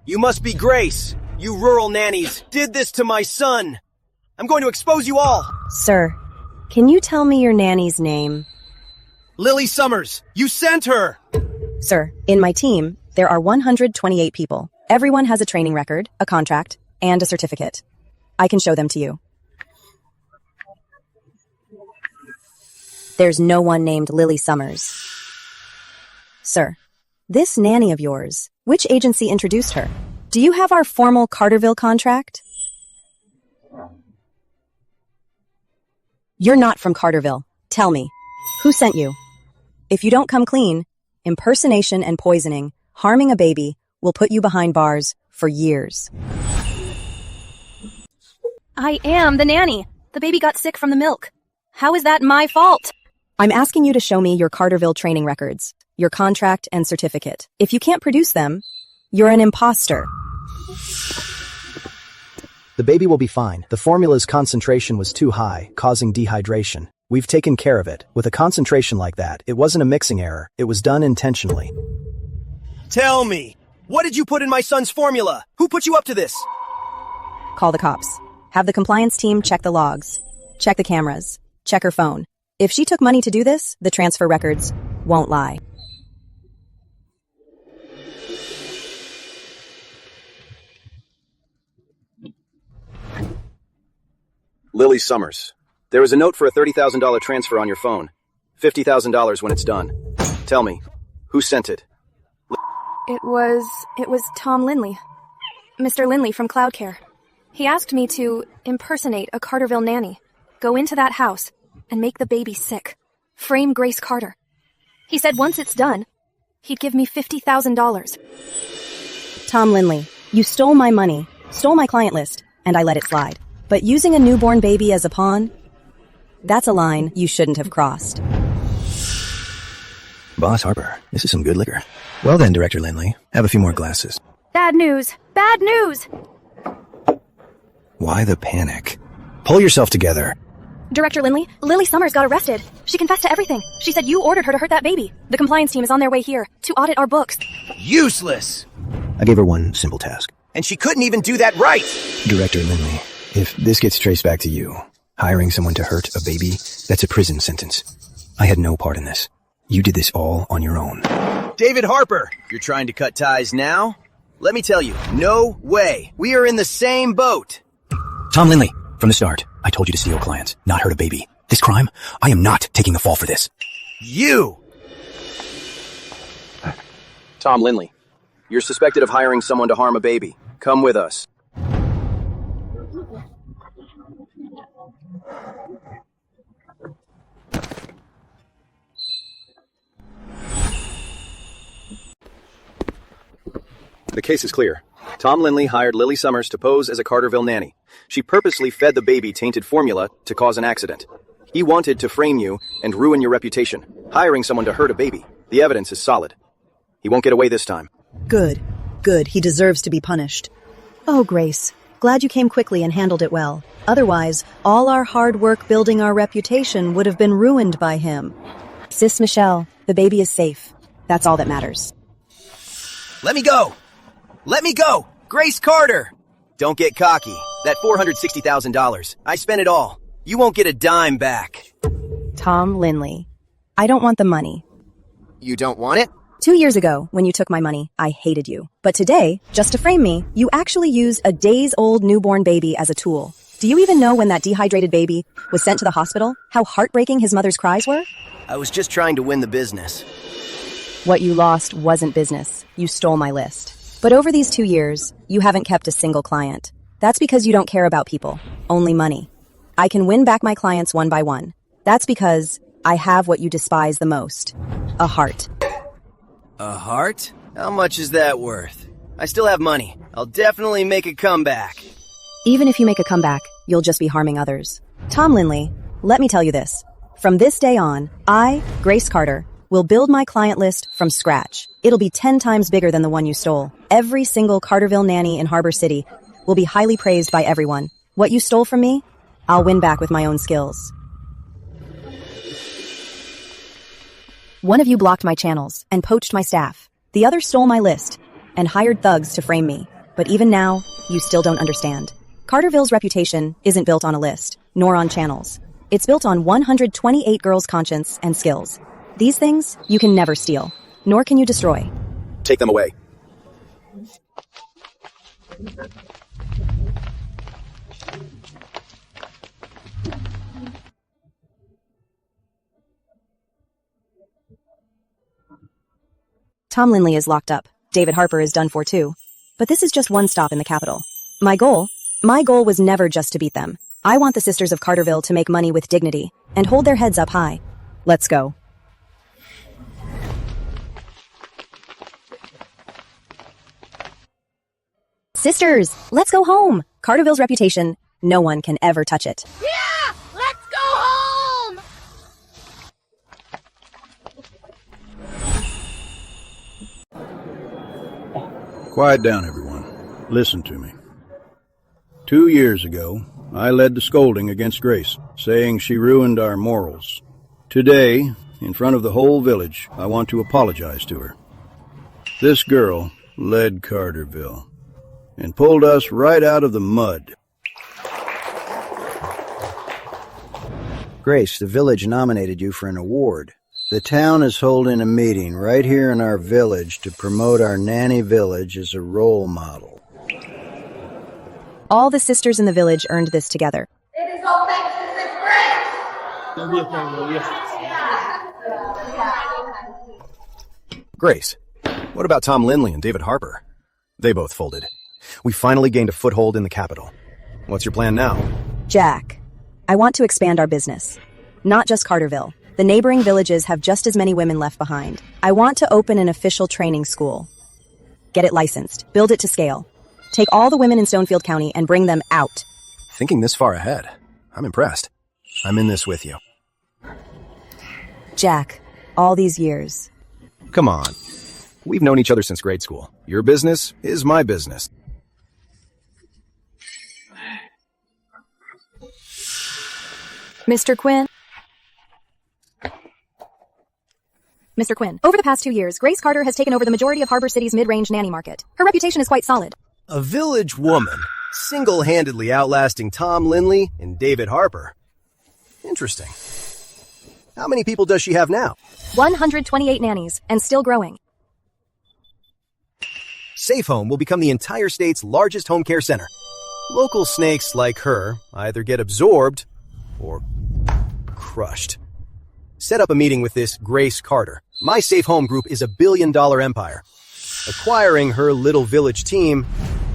You must be Grace. You rural nannies did this to my son. I'm going to expose you all. Sir, can you tell me your nanny's name? Lily Summers, you sent her. Sir, in my team, there are 128 people. Everyone has a training record, a contract, and a certificate. I can show them to you. There's no one named Lily Summers. Sir, this nanny of yours, which agency introduced her? Do you have our formal Carterville contract? You're not from Carterville. Tell me, who sent you? If you don't come clean, impersonation and poisoning, harming a baby, will put you behind bars for years. I am the nanny. The baby got sick from the milk. How is that my fault? I'm asking you to show me your Carterville training records, your contract and certificate. If you can't produce them, you're an imposter. The baby will be fine. The formula's concentration was too high, causing dehydration. We've taken care of it. With a concentration like that, it wasn't a mixing error. It was done intentionally. Tell me, what did you put in my son's formula? Who put you up to this? Call the cops. Have the compliance team check the logs. Check the cameras. Check her phone. If she took money to do this, the transfer records won't lie. Lily Summers. There was a note for a $30,000 transfer on your phone. $50,000 when it's done. Tell me, who sent it? It was Tom Linley. Mr. Linley from Cloud Care. He asked me to impersonate a Carterville nanny, go into that house, and make the baby sick. Frame Grace Carter. He said once it's done, he'd give me $50,000. Tom Linley, you stole my money, stole my client list, and I let it slide. But using a newborn baby as a pawn? That's a line you shouldn't have crossed. Boss Harper, this is some good liquor. Well then, Director Lindley, have a few more glasses. Bad news! Bad news! Why the panic? Pull yourself together. Director Linley, Lily Summers got arrested. She confessed to everything. She said you ordered her to hurt that baby. The compliance team is on their way here to audit our books. Useless! I gave her one simple task. And she couldn't even do that right! Director Lindley, if this gets traced back to you, hiring someone to hurt a baby, that's a prison sentence. I had no part in this. You did this all on your own. David Harper, you're trying to cut ties now? Let me tell you, no way. We are in the same boat. Tom Lindley, from the start, I told you to steal clients, not hurt a baby. This crime, I am not taking the fall for this. You! Tom Lindley, you're suspected of hiring someone to harm a baby. Come with us. The case is clear. Tom Lindley hired Lily Summers to pose as a Carterville nanny. She purposely fed the baby tainted formula to cause an accident. He wanted to frame you and ruin your reputation, hiring someone to hurt a baby. The evidence is solid. He won't get away this time. Good. Good. He deserves to be punished. Oh, Grace. Glad you came quickly and handled it well. Otherwise, all our hard work building our reputation would have been ruined by him. Sis Michelle, the baby is safe. That's all that matters. Let me go! Let me go! Grace Carter! Don't get cocky. That $460,000, I spent it all. You won't get a dime back. Tom Linley. I don't want the money. You don't want it? 2 years ago, when you took my money, I hated you. But today, just to frame me, you actually use a days-old newborn baby as a tool. Do you even know when that dehydrated baby was sent to the hospital? How heartbreaking his mother's cries were? I was just trying to win the business. What you lost wasn't business. You stole my list. But over these 2 years, you haven't kept a single client. That's because you don't care about people, only money. I can win back my clients one by one. That's because I have what you despise the most. A heart. A heart? How much is that worth? I still have money. I'll definitely make a comeback. Even if you make a comeback, you'll just be harming others. Tom Linley, let me tell you this. From this day on, I, Grace Carter, will build my client list from scratch. It'll be 10 times bigger than the one you stole. Every single Carterville nanny in Harbor City will be highly praised by everyone. What you stole from me, I'll win back with my own skills. One of you blocked my channels and poached my staff. The other stole my list and hired thugs to frame me. But even now, you still don't understand. Carterville's reputation isn't built on a list, nor on channels. It's built on 128 girls' conscience and skills. These things you can never steal, nor can you destroy. Take them away. Tom Linley is locked up. David Harper is done for too. But this is just one stop in the capital. My goal was never just to beat them. I want the Sisters of Carterville to make money with dignity and hold their heads up high. Let's go. Sisters, let's go home. Carterville's reputation, no one can ever touch it. Yeah! Let's go home! Quiet down, everyone. Listen to me. 2 years ago, I led the scolding against Grace, saying she ruined our morals. Today, in front of the whole village, I want to apologize to her. This girl led Carterville and pulled us right out of the mud. Grace, the village nominated you for an award. The town is holding a meeting right here in our village to promote our nanny village as a role model. All the sisters in the village earned this together. It is all thanks to this Grace. Grace, what about Tom Linley and David Harper? They both folded. We finally gained a foothold in the capital. What's your plan now? Jack, I want to expand our business. Not just Carterville. The neighboring villages have just as many women left behind. I want to open an official training school. Get it licensed. Build it to scale. Take all the women in Stonefield County and bring them out. Thinking this far ahead. I'm impressed. I'm in this with you. Jack, all these years. Come on. We've known each other since grade school. Your business is my business. Mr. Quinn? Mr. Quinn, over the past 2 years, Grace Carter has taken over the majority of Harbor City's mid-range nanny market. Her reputation is quite solid. A village woman, single-handedly outlasting Tom Linley and David Harper. Interesting. How many people does she have now? 128 nannies, and still growing. Safe Home will become the entire state's largest home care center. Local snakes like her either get absorbed or crushed. Set up a meeting with this Grace Carter. My Safe Home group is a billion-dollar empire. Acquiring her little village team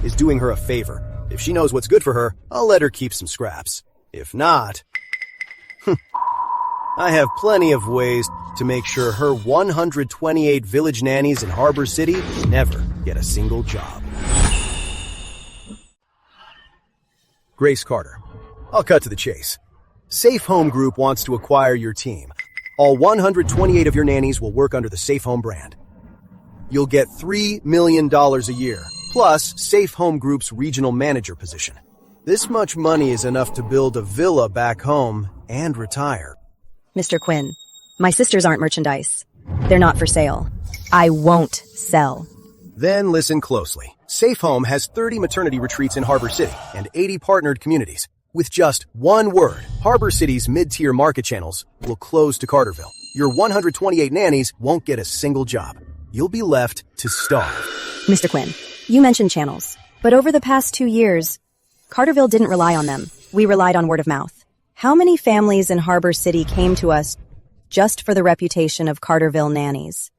is doing her a favor. If she knows what's good for her, I'll let her keep some scraps. If not, I have plenty of ways to make sure her 128 village nannies in Harbor City never get a single job. Grace Carter. I'll cut to the chase. Safe Home Group wants to acquire your team. All 128 of your nannies will work under the Safe Home brand. You'll get $3 million a year, plus Safe Home Group's regional manager position. This much money is enough to build a villa back home and retire. Mr. Quinn, my sisters aren't merchandise. They're not for sale. I won't sell. Then listen closely. Safe Home has 30 maternity retreats in Harbor City and 80 partnered communities. With just one word, Harbor City's mid-tier market channels will close to Carterville. Your 128 nannies won't get a single job. You'll be left to starve. Mr. Quinn, you mentioned channels, but over the past 2 years, Carterville didn't rely on them. We relied on word of mouth. How many families in Harbor City came to us just for the reputation of Carterville nannies?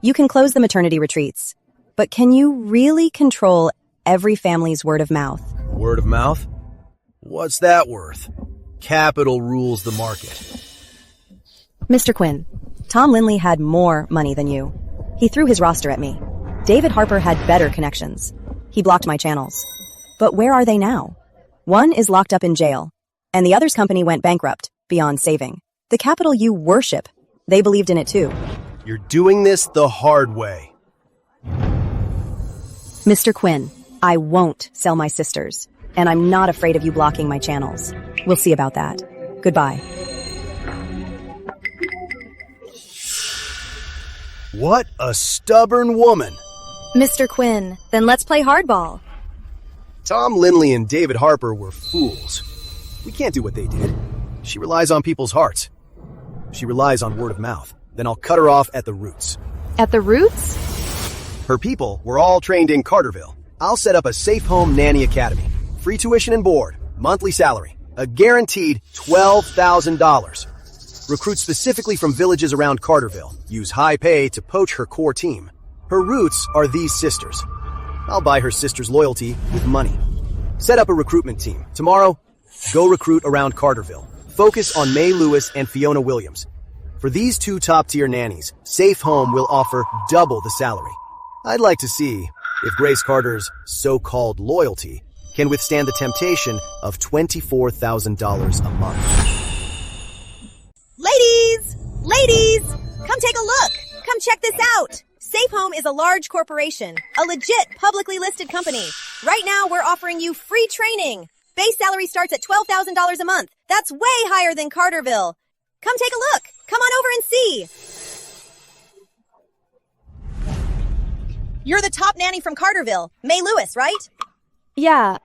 You can close the maternity retreats, but can you really control every family's word of mouth? Word of mouth? What's that worth? Capital rules the market. Mr. Quinn, Tom Lindley had more money than you. He threw his roster at me. David Harper had better connections. He blocked my channels. But where are they now? One is locked up in jail, and the other's company went bankrupt, beyond saving. The capital you worship, they believed in it too. You're doing this the hard way. Mr. Quinn, I won't sell my sisters, and I'm not afraid of you blocking my channels. We'll see about that. Goodbye. What a stubborn woman. Mr. Quinn, then let's play hardball. Tom Lindley and David Harper were fools. We can't do what they did. She relies on people's hearts. She relies on word of mouth. Then I'll cut her off at the roots. At the roots? Her people were all trained in Carterville. I'll set up a Safe Home Nanny Academy. Free tuition and board. Monthly salary. A guaranteed $12,000. Recruit specifically from villages around Carterville. Use high pay to poach her core team. Her roots are these sisters. I'll buy her sisters' loyalty with money. Set up a recruitment team. Tomorrow, go recruit around Carterville. Focus on May Lewis and Fiona Williams. For these two top-tier nannies, Safe Home will offer double the salary. I'd like to see if Grace Carter's so-called loyalty can withstand the temptation of $24,000 a month. Ladies, come take a look. Come check this out. Safe Home is a large corporation, a legit publicly listed company. Right now, we're offering you free training. Base salary starts at $12,000 a month. That's way higher than Carterville. Come take a look. Come on over and see. You're the top nanny from Carterville, May Lewis, right? Yeah.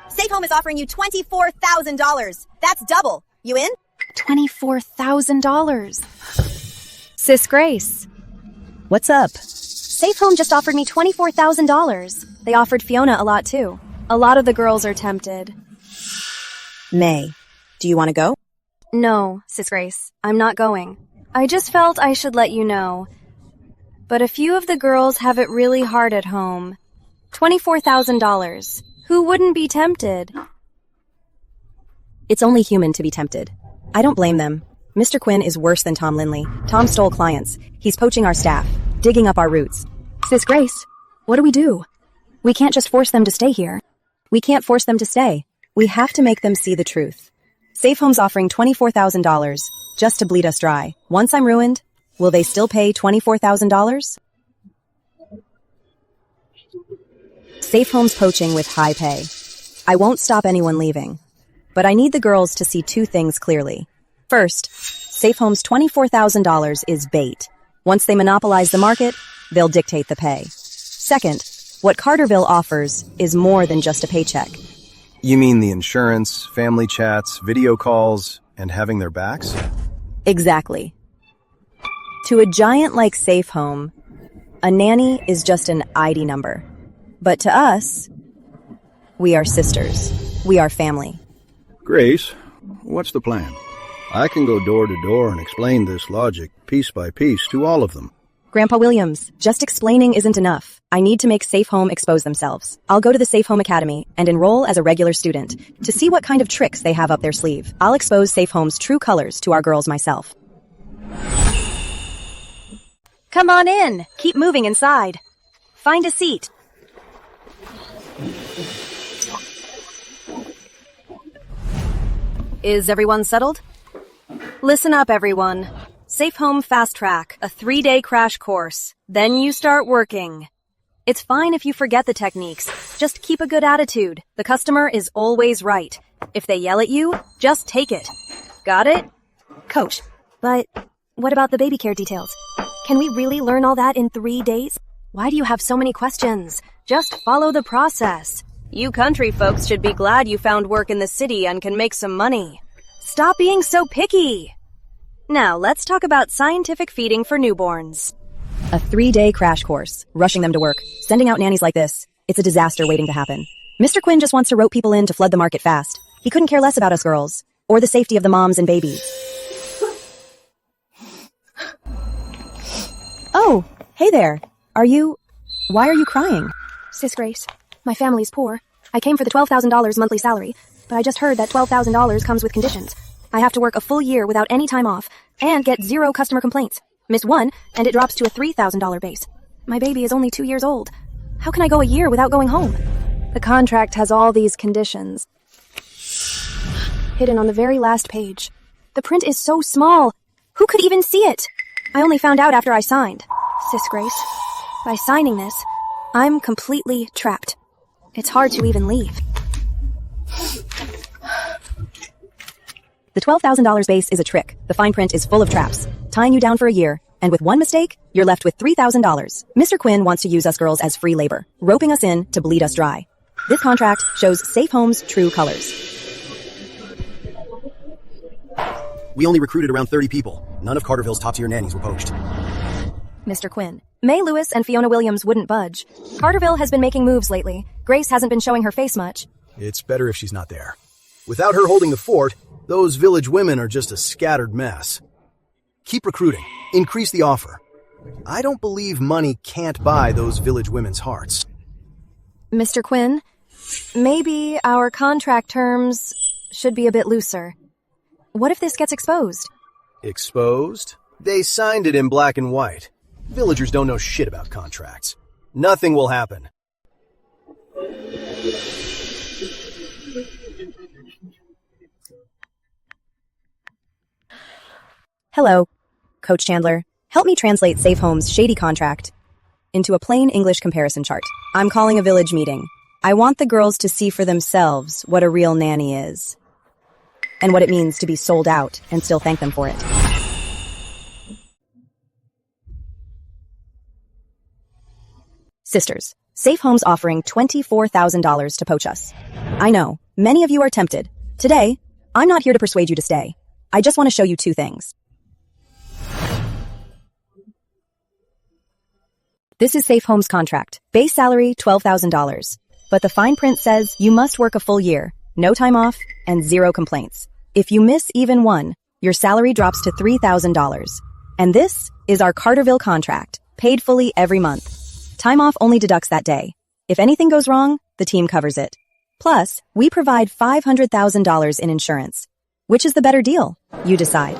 Safe Home is offering you $24,000. That's double. You in? $24,000. Sis Grace. What's up? Safe Home just offered me $24,000. They offered Fiona a lot too. A lot of the girls are tempted. May, do you want to go? No, Sis Grace, I'm not going. I just felt I should let you know. But a few of the girls have it really hard at home. $24,000. Who wouldn't be tempted? It's only human to be tempted. I don't blame them. Mr. Quinn is worse than Tom Lindley. Tom stole clients. He's poaching our staff, digging up our roots. Sis Grace, what do we do? We can't just force them to stay here. We can't force them to stay. We have to make them see the truth. Safe Home's offering $24,000 just to bleed us dry. Once I'm ruined, will they still pay $24,000? Safe Home's poaching with high pay. I won't stop anyone leaving. But I need the girls to see two things clearly. First, Safe Home's $24,000 is bait. Once they monopolize the market, they'll dictate the pay. Second, what Carterville offers is more than just a paycheck. You mean the insurance, family chats, video calls, and having their backs? Exactly. To a giant like Safe Home, a nanny is just an ID number. But to us, we are sisters. We are family. Grace, what's the plan? I can go door to door and explain this logic piece by piece to all of them. Grandpa Williams, just explaining isn't enough. I need to make Safe Home expose themselves. I'll go to the Safe Home Academy and enroll as a regular student to see what kind of tricks they have up their sleeve. I'll expose Safe Home's true colors to our girls myself. Come on in. Keep moving inside. Find a seat. Is everyone settled? Listen up, everyone. Safe Home Fast Track, a 3-day crash course. Then you start working. It's fine if you forget the techniques. Just keep a good attitude. The customer is always right. If they yell at you, just take it. Got it? Coach, but what about the baby care details? Can we really learn all that in 3 days? Why do you have so many questions? Just follow the process. You country folks should be glad you found work in the city and can make some money. Stop being so picky. Now, let's talk about scientific feeding for newborns. A 3-day crash course, rushing them to work, sending out nannies like this. It's a disaster waiting to happen. Mr. Quinn just wants to rope people in to flood the market fast. He couldn't care less about us girls, or the safety of the moms and babies. Oh, hey there. Why are you crying? Sis Grace, my family's poor. I came for the $12,000 monthly salary, but I just heard that $12,000 comes with conditions. I have to work a full year without any time off, and get 0 customer complaints. Miss one, and it drops to a $3,000 base. My baby is only 2 years old. How can I go a year without going home? The contract has all these conditions hidden on the very last page. The print is so small. Who could even see it? I only found out after I signed. Sis Grace, by signing this, I'm completely trapped. It's hard to even leave. The $12,000 base is a trick. The fine print is full of traps, tying you down for a year, and with one mistake, you're left with $3,000. Mr. Quinn wants to use us girls as free labor, roping us in to bleed us dry. This contract shows Safe Home's true colors. We only recruited around 30 people. None of Carterville's top-tier nannies were poached. Mr. Quinn, May Lewis and Fiona Williams wouldn't budge. Carterville has been making moves lately. Grace hasn't been showing her face much. It's better if she's not there. Without her holding the fort, those village women are just a scattered mess. Keep recruiting. Increase the offer. I don't believe money can't buy those village women's hearts. Mr. Quinn, maybe our contract terms should be a bit looser. What if this gets exposed? Exposed? They signed it in black and white. Villagers don't know shit about contracts. Nothing will happen. Hello, Coach Chandler. Help me translate Safe Home's shady contract into a plain English comparison chart. I'm calling a village meeting. I want the girls to see for themselves what a real nanny is, and what it means to be sold out and still thank them for it. Sisters, Safe Home's offering $24,000 to poach us. I know, many of you are tempted. Today, I'm not here to persuade you to stay. I just want to show you 2 things. This is Safe Home's contract. Base salary, $12,000. But the fine print says you must work a full year, no time off, and 0 complaints. If you miss even one, your salary drops to $3,000. And this is our Carterville contract, paid fully every month. Time off only deducts that day. If anything goes wrong, the team covers it. Plus, we provide $500,000 in insurance. Which is the better deal? You decide.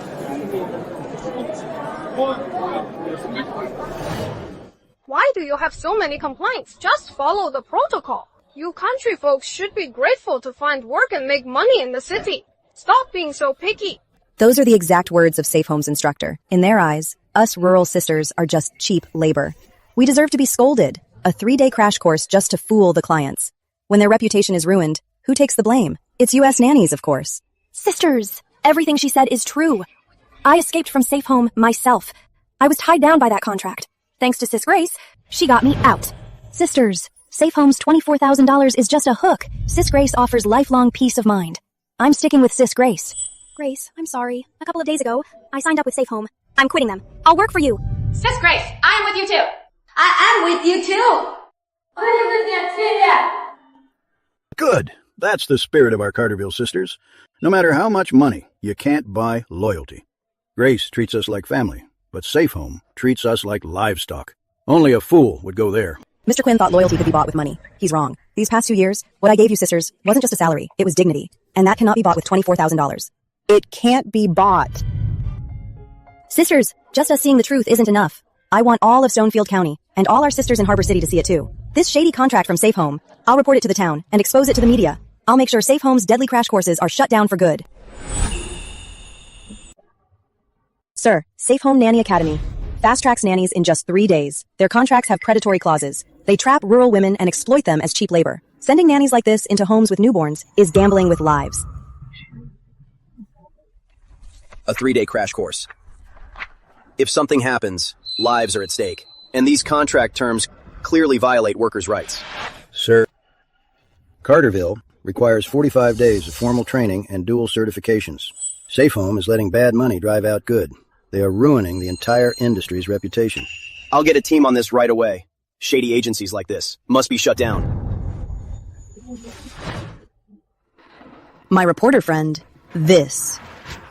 Why do you have so many complaints? Just follow the protocol. You country folks should be grateful to find work and make money in the city. Stop being so picky. Those are the exact words of Safe Home's instructor. In their eyes, us rural sisters are just cheap labor. We deserve to be scolded. A 3-day crash course just to fool the clients. When their reputation is ruined, who takes the blame? It's U.S. nannies, of course. Sisters, everything she said is true. I escaped from Safe Home myself. I was tied down by that contract. Thanks to Sis Grace, she got me out. Sisters, Safe Home's $24,000 is just a hook. Sis Grace offers lifelong peace of mind. I'm sticking with Sis Grace. Grace, I'm sorry. A couple of days ago, I signed up with Safe Home. I'm quitting them. I'll work for you. Sis Grace, I am with you too. I am with you too. Good. That's the spirit of our Carterville sisters. No matter how much money, you can't buy loyalty. Grace treats us like family, but Safe Home treats us like livestock. Only a fool would go there. Mr. Quinn thought loyalty could be bought with money. He's wrong. These past 2 years, what I gave you sisters wasn't just a salary, it was dignity. And that cannot be bought with $24,000. It can't be bought. Sisters, just us seeing the truth isn't enough. I want all of Stonefield County, and all our sisters in Harbor City to see it too. This shady contract from Safe Home, I'll report it to the town and expose it to the media. I'll make sure Safe Home's deadly crash courses are shut down for good. Sir, Safe Home Nanny Academy. Fast tracks nannies in just 3 days. Their contracts have predatory clauses. They trap rural women and exploit them as cheap labor. Sending nannies like this into homes with newborns is gambling with lives. A 3-day crash course. If something happens, lives are at stake. And these contract terms clearly violate workers' rights. Sir, Carterville requires 45 days of formal training and dual certifications. Safe Home is letting bad money drive out good. They are ruining the entire industry's reputation. I'll get a team on this right away. Shady agencies like this must be shut down. My reporter friend, this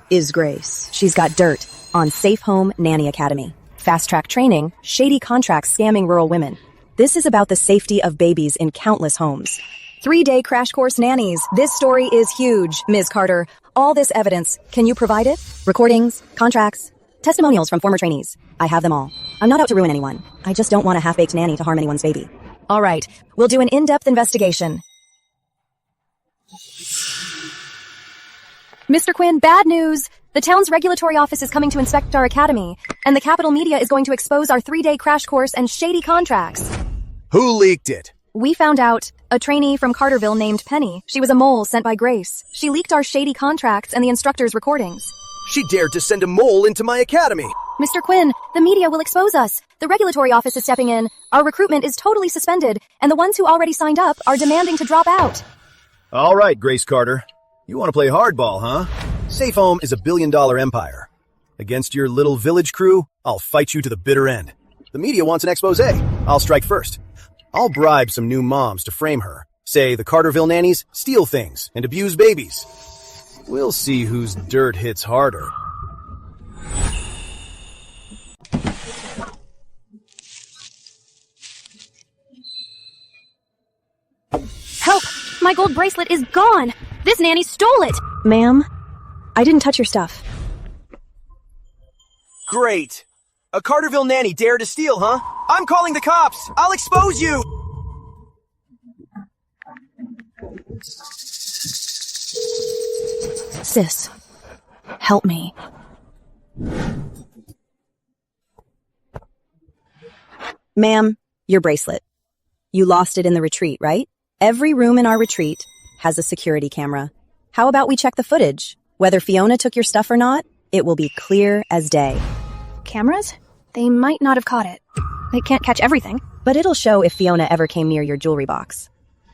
is Grace. She's got dirt on Safe Home Nanny Academy. Fast-track training, shady contracts scamming rural women. This is about the safety of babies in countless homes. 3-day crash course nannies. This story is huge, Ms. Carter. All this evidence, can you provide it? Recordings, contracts, testimonials from former trainees. I have them all. I'm not out to ruin anyone. I just don't want a half-baked nanny to harm anyone's baby. All right, we'll do an in-depth investigation. Mr. Quinn, bad news! The town's regulatory office is coming to inspect our academy, and the capital media is going to expose our 3-day crash course and shady contracts. Who leaked it? We found out a trainee from Carterville named Penny. She was a mole sent by Grace. She leaked our shady contracts and the instructor's recordings. She dared to send a mole into my academy. Mr. Quinn, the media will expose us. The regulatory office is stepping in. Our recruitment is totally suspended, and the ones who already signed up are demanding to drop out. All right, Grace Carter. You want to play hardball, huh? Safe Home is a billion-dollar empire. Against your little village crew, I'll fight you to the bitter end. The media wants an expose. I'll strike first. I'll bribe some new moms to frame her. Say the Carterville nannies steal things and abuse babies. We'll see whose dirt hits harder. Help! My gold bracelet is gone! This nanny stole it! Ma'am, I didn't touch your stuff. Great! A Carterville nanny dared to steal, huh? I'm calling the cops! I'll expose you! Sis, help me. Ma'am, your bracelet. You lost it in the retreat, right? Every room in our retreat has a security camera. How about we check the footage? Whether Fiona took your stuff or not, it will be clear as day. Cameras? They might not have caught it. They can't catch everything. But it'll show if Fiona ever came near your jewelry box.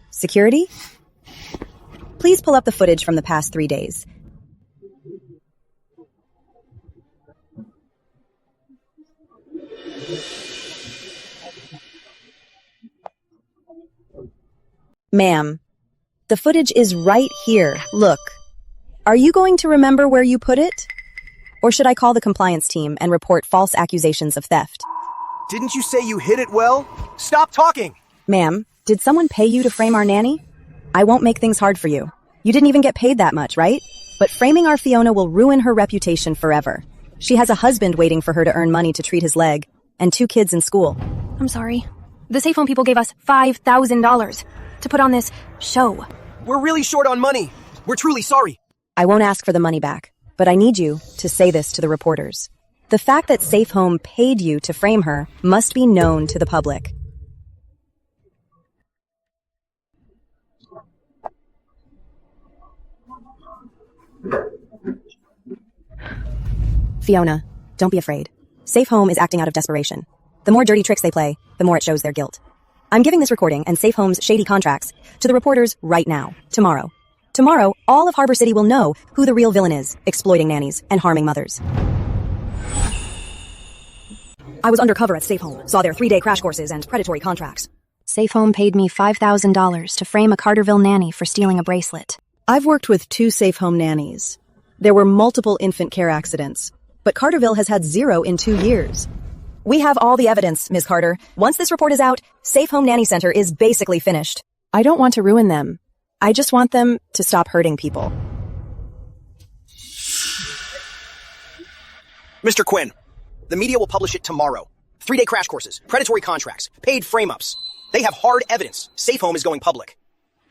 Security? Please pull up the footage from the past 3 days. Ma'am, the footage is right here. Look. Are you going to remember where you put it? Or should I call the compliance team and report false accusations of theft? Didn't you say you hid it well? Stop talking! Ma'am, did someone pay you to frame our nanny? I won't make things hard for you. You didn't even get paid that much, right? But framing our Fiona will ruin her reputation forever. She has a husband waiting for her to earn money to treat his leg, and 2 kids in school. I'm sorry. The Safe Home people gave us $5,000 to put on this show. We're really short on money. We're truly sorry. I won't ask for the money back, but I need you to say this to the reporters. The fact that Safe Home paid you to frame her must be known to the public. Fiona, don't be afraid. Safe Home is acting out of desperation. The more dirty tricks they play, the more it shows their guilt. I'm giving this recording and Safe Home's shady contracts to the reporters right now, tomorrow. Tomorrow, all of Harbor City will know who the real villain is, exploiting nannies and harming mothers. I was undercover at Safe Home, saw their 3-day crash courses and predatory contracts. Safe Home paid me $5,000 to frame a Carterville nanny for stealing a bracelet. I've worked with 2 Safe Home nannies. There were multiple infant care accidents, but Carterville has had 0 in 2 years. We have all the evidence, Ms. Carter. Once this report is out, Safe Home Nanny Center is basically finished. I don't want to ruin them. I just want them to stop hurting people. Mr. Quinn, the media will publish it tomorrow. 3-day crash courses, predatory contracts, paid frame-ups. They have hard evidence. Safe Home is going public.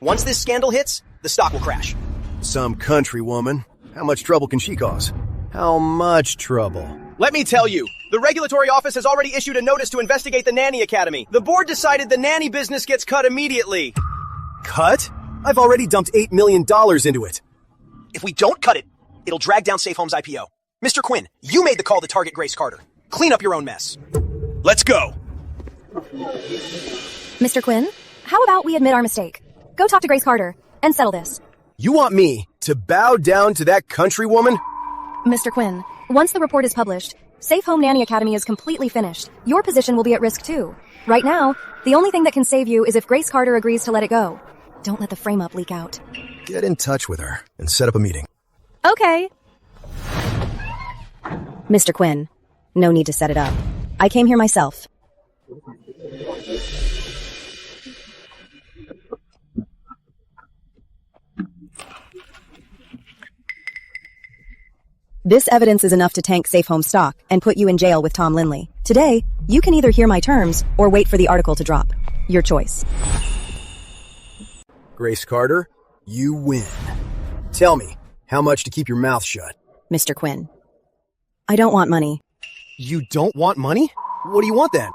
Once this scandal hits, the stock will crash. Some country woman. How much trouble can she cause? How much trouble? Let me tell you, the regulatory office has already issued a notice to investigate the Nanny Academy. The board decided the nanny business gets cut immediately. Cut? I've already dumped $8 million into it. If we don't cut it, it'll drag down Safe Home's IPO. Mr. Quinn, you made the call to target Grace Carter. Clean up your own mess. Let's go. Mr. Quinn, how about we admit our mistake? Go talk to Grace Carter and settle this. You want me to bow down to that countrywoman? Mr. Quinn, once the report is published, Safe Home Nanny Academy is completely finished. Your position will be at risk too. Right now, the only thing that can save you is if Grace Carter agrees to let it go. Don't let the frame-up leak out. Get in touch with her and set up a meeting. Okay. Mr. Quinn, no need to set it up. I came here myself. This evidence is enough to tank Safe Home stock and put you in jail with Tom Linley. Today, you can either hear my terms or wait for the article to drop. Your choice. Grace Carter, you win. Tell me, how much to keep your mouth shut? Mr. Quinn, I don't want money. You don't want money? What do you want then?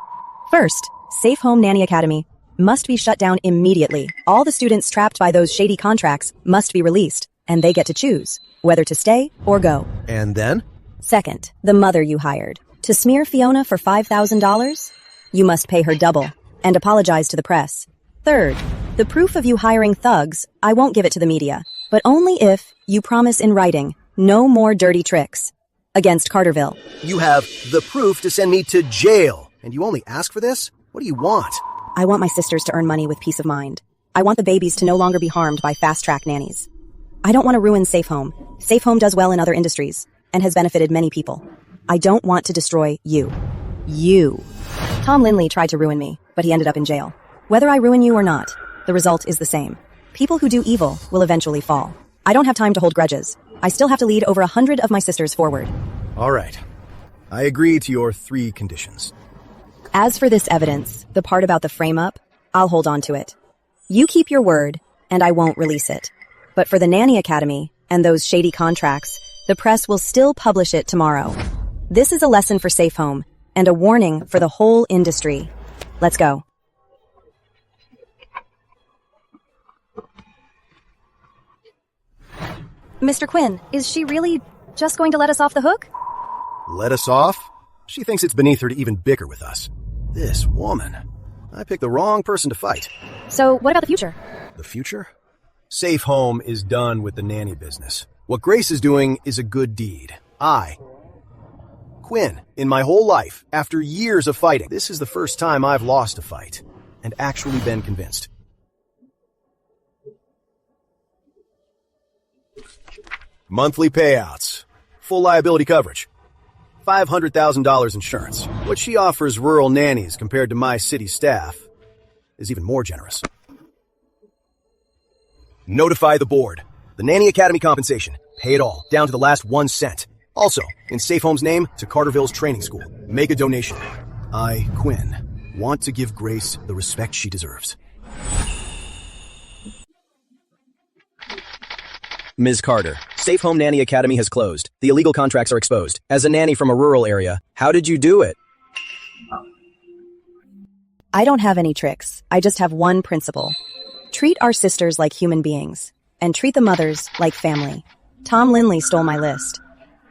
First, Safe Home Nanny Academy must be shut down immediately. All the students trapped by those shady contracts must be released, and they get to choose whether to stay or go. And then? Second, the mother you hired. To smear Fiona for $5,000? You must pay her double and apologize to the press. Third, the proof of you hiring thugs, I won't give it to the media, but only if you promise in writing no more dirty tricks against Carterville. You have the proof to send me to jail, and you only ask for this? What do you want? I want my sisters to earn money with peace of mind. I want the babies to no longer be harmed by fast-track nannies. I don't want to ruin Safe Home. Safe Home does well in other industries and has benefited many people. I don't want to destroy you. You. Tom Linley tried to ruin me, but he ended up in jail. Whether I ruin you or not, the result is the same. People who do evil will eventually fall. I don't have time to hold grudges. I still have to lead over 100 of my sisters forward. All right. I agree to your 3 conditions. As for this evidence, the part about the frame-up, I'll hold on to it. You keep your word, and I won't release it. But for the Nanny Academy and those shady contracts, the press will still publish it tomorrow. This is a lesson for Safe Home and a warning for the whole industry. Let's go. Mr. Quinn, is she really just going to let us off the hook? Let us off? She thinks it's beneath her to even bicker with us. This woman. I picked the wrong person to fight. So what about the future? The future? Safe Home is done with the nanny business. What Grace is doing is a good deed. Quinn, in my whole life, after years of fighting, this is the first time I've lost a fight and actually been convinced. Monthly payouts, full liability coverage, $500,000 insurance. What she offers rural nannies compared to my city staff is even more generous. Notify the board. The Nanny Academy compensation. Pay it all, down to the last 1 cent. Also, in Safe Home's name, to Carterville's training school. Make a donation. I, Quinn, want to give Grace the respect she deserves. Ms. Carter, Safe Home Nanny Academy has closed. The illegal contracts are exposed. As a nanny from a rural area, how did you do it? I don't have any tricks. I just have one principle. Treat our sisters like human beings, and treat the mothers like family. Tom Linley stole my list.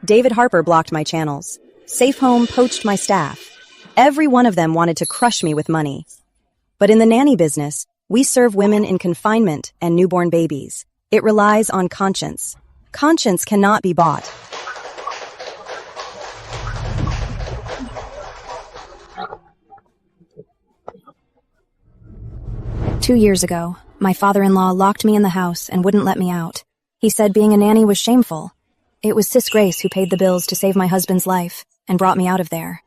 David Harper blocked my channels. Safe Home poached my staff. Every one of them wanted to crush me with money. But in the nanny business, we serve women in confinement and newborn babies. It relies on conscience. Conscience cannot be bought. Two years ago, my father-in-law locked me in the house and wouldn't let me out. He said being a nanny was shameful. It was Sis Grace who paid the bills to save my husband's life and brought me out of there.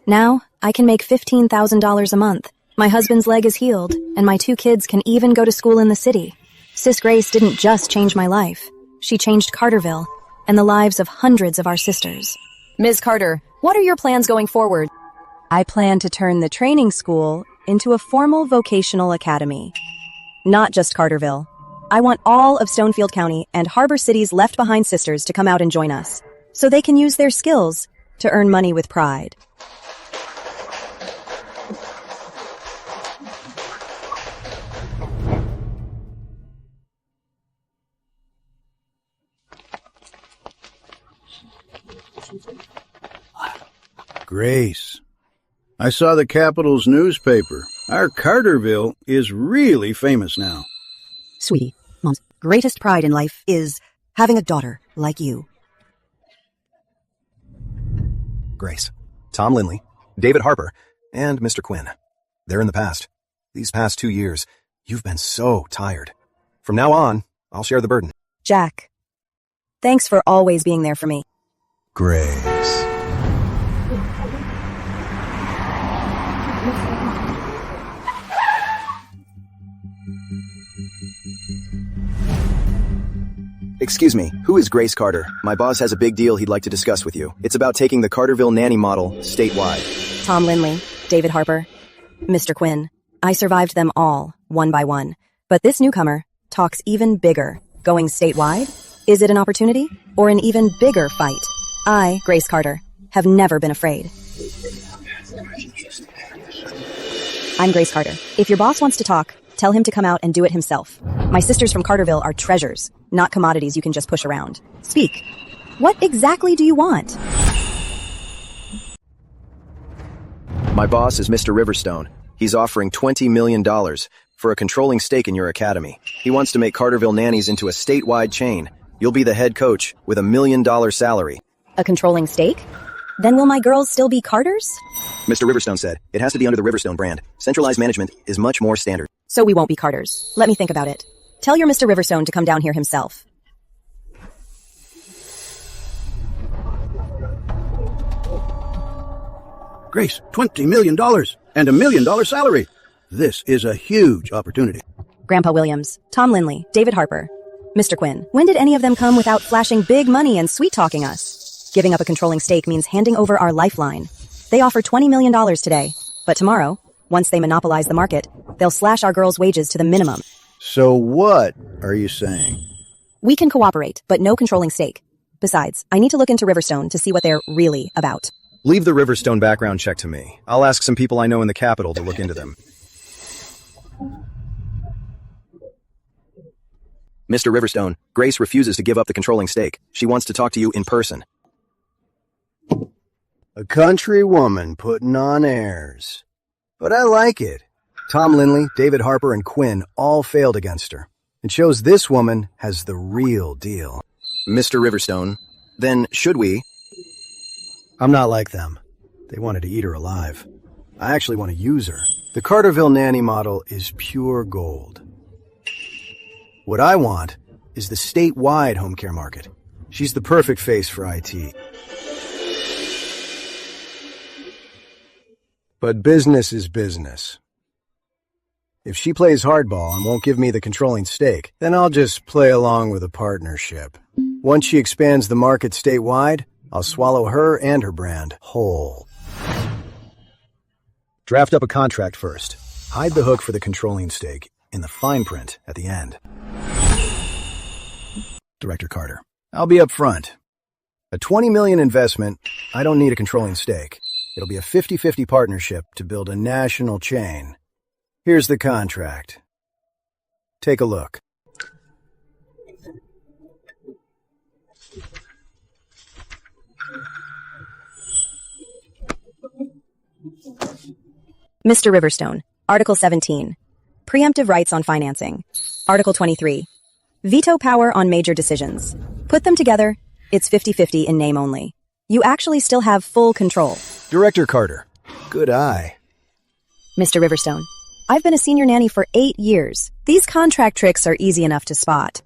Now, I can make $15,000 a month. My husband's leg is healed, and my 2 kids can even go to school in the city. Sis Grace didn't just change my life. She changed Carterville and the lives of hundreds of our sisters. Ms. Carter, what are your plans going forward? I plan to turn the training school into a formal vocational academy. Not just Carterville. I want all of Stonefield County and Harbor City's left-behind sisters to come out and join us, so they can use their skills to earn money with pride. Grace, I saw the capital's newspaper. Our Carterville is really famous now. Sweetie, Mom's greatest pride in life is having a daughter like you. Grace, Tom Lindley, David Harper, and Mr. Quinn. They're in the past. These past 2 years, you've been so tired. From now on, I'll share the burden. Jack, thanks for always being there for me. Grace. Excuse me, who is Grace Carter? My boss has a big deal he'd like to discuss with you. It's about taking the Carterville nanny model statewide. Tom Lindley, David Harper, Mr. Quinn. I survived them all, one by one. But this newcomer talks even bigger. Going statewide? Is it an opportunity? Or an even bigger fight? I, Grace Carter, have never been afraid. I'm Grace Carter. If your boss wants to talk, tell him to come out and do it himself. My sisters from Carterville are treasures, not commodities you can just push around. Speak. What exactly do you want? My boss is Mr. Riverstone. He's offering $20 million for a controlling stake in your academy. He wants to make Carterville nannies into a statewide chain. You'll be the head coach with $1 million salary. A controlling stake? Then will my girls still be Carters? Mr. Riverstone said, it has to be under the Riverstone brand. Centralized management is much more standard. So we won't be Carters. Let me think about it. Tell your Mr. Riverstone to come down here himself. Grace, $20 million and $1 million salary. This is a huge opportunity. Grandpa Williams, Tom Lindley, David Harper, Mr. Quinn. When did any of them come without flashing big money and sweet-talking us? Giving up a controlling stake means handing over our lifeline. They offer $20 million today, but tomorrow, once they monopolize the market, they'll slash our girls' wages to the minimum. So what are you saying? We can cooperate, but no controlling stake. Besides, I need to look into Riverstone to see what they're really about. Leave the Riverstone background check to me. I'll ask some people I know in the capital to look into them. Mr. Riverstone, Grace refuses to give up the controlling stake. She wants to talk to you in person. A country woman putting on airs. But I like it. Tom Lindley, David Harper, and Quinn all failed against her. It shows this woman has the real deal. Mr. Riverstone, then should we? I'm not like them. They wanted to eat her alive. I actually want to use her. The Carterville nanny model is pure gold. What I want is the statewide home care market. She's the perfect face for IT. But business is business. If she plays hardball and won't give me the controlling stake, then I'll just play along with a partnership. Once she expands the market statewide, I'll swallow her and her brand whole. Draft up a contract first. Hide the hook for the controlling stake in the fine print at the end. Director Carter, I'll be up front. A $20 million investment, I don't need a controlling stake. It'll be a 50-50 partnership to build a national chain. Here's the contract. Take a look. Mr. Riverstone, Article 17. Preemptive rights on financing. Article 23. Veto power on major decisions. Put them together, it's 50-50 in name only. You actually still have full control. Director Carter, good eye. Mr. Riverstone, I've been a senior nanny for 8 years. These contract tricks are easy enough to spot.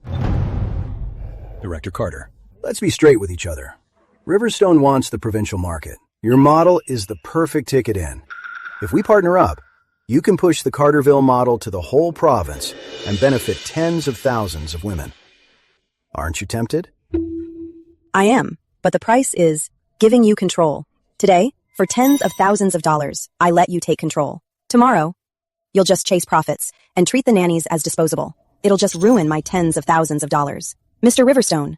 Director Carter, let's be straight with each other. Riverstone wants the provincial market. Your model is the perfect ticket in. If we partner up, you can push the Carterville model to the whole province and benefit tens of thousands of women. Aren't you tempted? I am, but the price is giving you control. Today, for tens of thousands of dollars, I let you take control. Tomorrow, you'll just chase profits and treat the nannies as disposable. It'll just ruin my tens of thousands of dollars. Mr. Riverstone,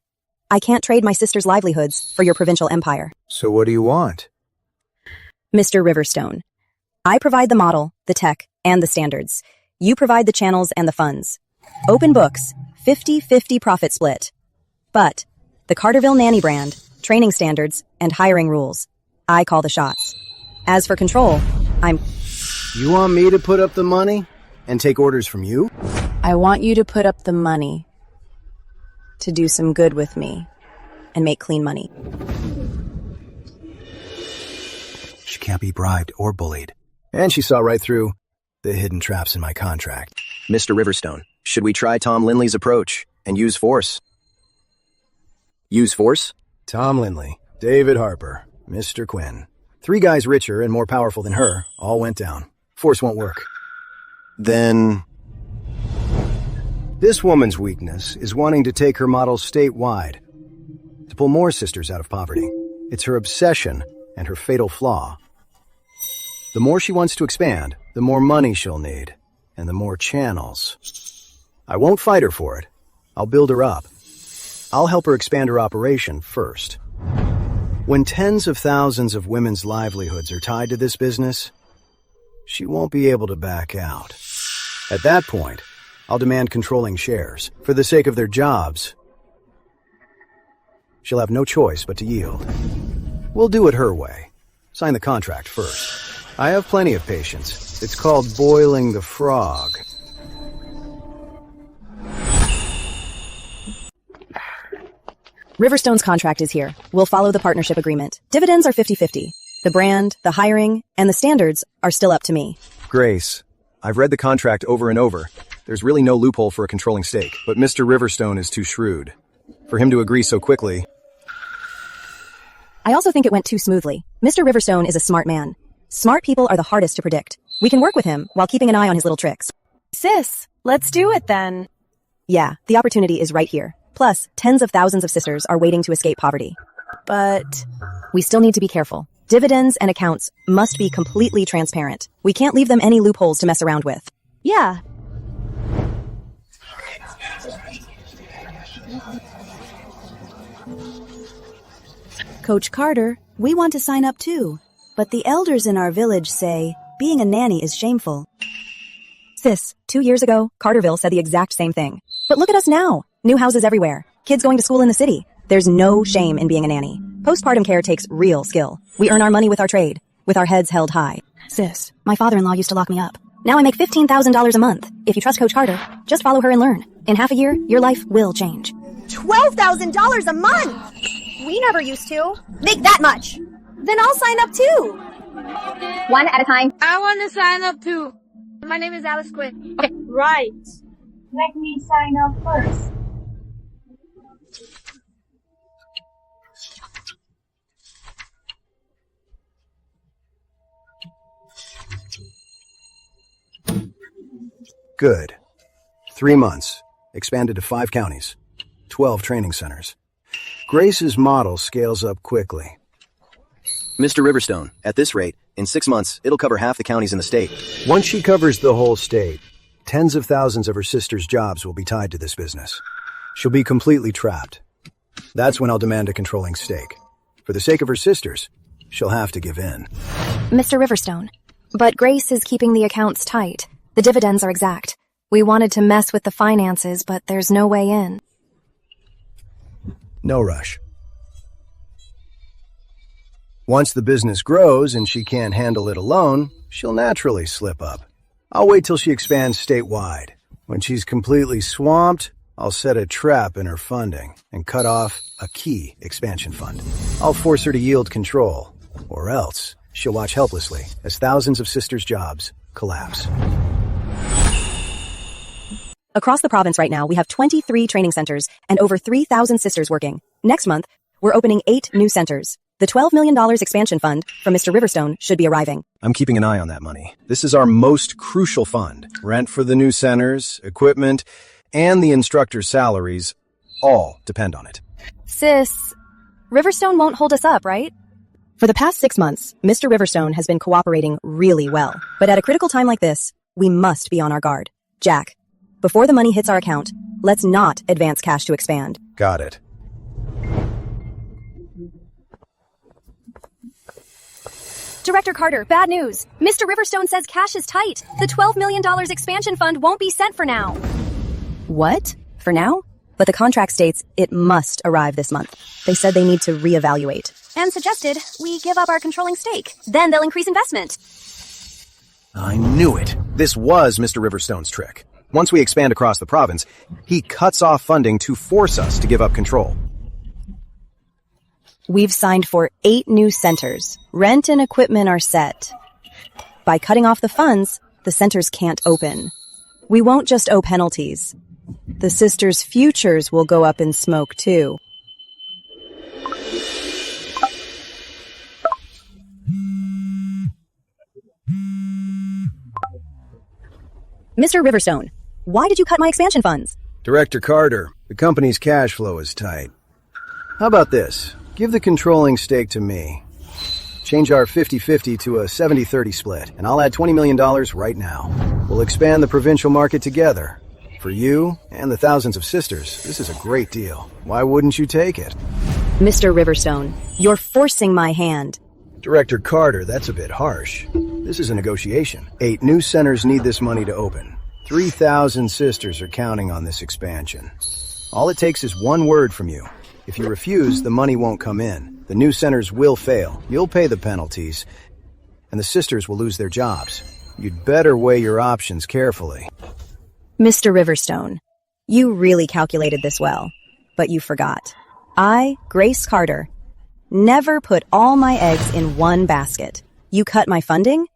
I can't trade my sister's livelihoods for your provincial empire. So what do you want? Mr. Riverstone, I provide the model, the tech, and the standards. You provide the channels and the funds. Open books, 50-50 profit split. But the Carterville nanny brand, training standards, and hiring rules, I call the shots. As for control, You want me to put up the money and take orders from you? I want you to put up the money to do some good with me and make clean money. She can't be bribed or bullied. And she saw right through the hidden traps in my contract. Mr. Riverstone, should we try Tom Lindley's approach and use force? Use force? Tom Lindley, David Harper, Mr. Quinn. 3 guys richer and more powerful than her all went down. Force won't work. Then... This woman's weakness is wanting to take her model statewide, to pull more sisters out of poverty. It's her obsession and her fatal flaw. The more she wants to expand, the more money she'll need, and the more channels. I won't fight her for it. I'll build her up. I'll help her expand her operation first. When tens of thousands of women's livelihoods are tied to this business, she won't be able to back out. At that point, I'll demand controlling shares. For the sake of their jobs, she'll have no choice but to yield. We'll do it her way. Sign the contract first. I have plenty of patience. It's called boiling the frog. Riverstone's contract is here. We'll follow the partnership agreement. Dividends are 50-50. The brand, the hiring, and the standards are still up to me. Grace, I've read the contract over and over. There's really no loophole for a controlling stake, but Mr. Riverstone is too shrewd. For him to agree so quickly... I also think it went too smoothly. Mr. Riverstone is a smart man. Smart people are the hardest to predict. We can work with him while keeping an eye on his little tricks. Sis, let's do it then. Yeah, the opportunity is right here. Plus, tens of thousands of sisters are waiting to escape poverty. But we still need to be careful. Dividends and accounts must be completely transparent. We can't leave them any loopholes to mess around with. Yeah. Coach Carter, we want to sign up too. But the elders in our village say being a nanny is shameful. Sis, 2 years ago, Carterville said the exact same thing. But look at us now. New houses everywhere. Kids going to school in the city. There's no shame in being a nanny. Postpartum care takes real skill. We earn our money with our trade, with our heads held high. Sis, my father-in-law used to lock me up. Now I make $15,000 a month. If you trust Coach Carter, just follow her and learn. In half a year, your life will change. $12,000 a month! We never used to make that much. Then I'll sign up too. One at a time. I want to sign up too. My name is Alice Quinn. Okay. Right. Let me sign up first. Good. 3 months. Expanded to 5 counties. 12 training centers. Grace's model scales up quickly. Mr. Riverstone, at this rate, in 6 months, it'll cover half the counties in the state. Once she covers the whole state, tens of thousands of her sisters' jobs will be tied to this business. She'll be completely trapped. That's when I'll demand a controlling stake. For the sake of her sisters, she'll have to give in. Mr. Riverstone, but Grace is keeping the accounts tight. The dividends are exact. We wanted to mess with the finances, but there's no way in. No rush. Once the business grows and she can't handle it alone, she'll naturally slip up. I'll wait till she expands statewide. When she's completely swamped, I'll set a trap in her funding and cut off a key expansion fund. I'll force her to yield control, or else she'll watch helplessly as thousands of sisters' jobs collapse. Across the province right now, we have 23 training centers and over 3,000 sisters working. Next month, we're opening 8 new centers. The $12 million expansion fund from Mr. Riverstone should be arriving. I'm keeping an eye on that money. This is our most crucial fund. Rent for the new centers, equipment, and the instructors' salaries all depend on it. Sis, Riverstone won't hold us up, right? For the past 6 months, Mr. Riverstone has been cooperating really well. But at a critical time like this, we must be on our guard. Jack, before the money hits our account, let's not advance cash to expand. Got it. Director Carter, bad news. Mr. Riverstone says cash is tight. The $12 million expansion fund won't be sent for now. What? For now? But the contract states it must arrive this month. They said they need to reevaluate. And suggested we give up our controlling stake. Then they'll increase investment. I knew it. This was Mr. Riverstone's trick. Once we expand across the province, he cuts off funding to force us to give up control. We've signed for 8 new centers. Rent and equipment are set. By cutting off the funds, the centers can't open. We won't just owe penalties. The sisters' futures will go up in smoke, too. Mr. Riverstone, why did you cut my expansion funds? Director Carter, the company's cash flow is tight. How about this? Give the controlling stake to me. Change our 50-50 to a 70-30 split, and I'll add $20 million right now. We'll expand the provincial market together. For you and the thousands of sisters, this is a great deal. Why wouldn't you take it? Mr. Riverstone, you're forcing my hand. Director Carter, that's a bit harsh. This is a negotiation. 8 new centers need this money to open. 3,000 sisters are counting on this expansion. All it takes is one word from you. If you refuse, the money won't come in. The new centers will fail. You'll pay the penalties, and the sisters will lose their jobs. You'd better weigh your options carefully. Mr. Riverstone, you really calculated this well, but you forgot. I, Grace Carter, never put all my eggs in one basket. You cut my funding?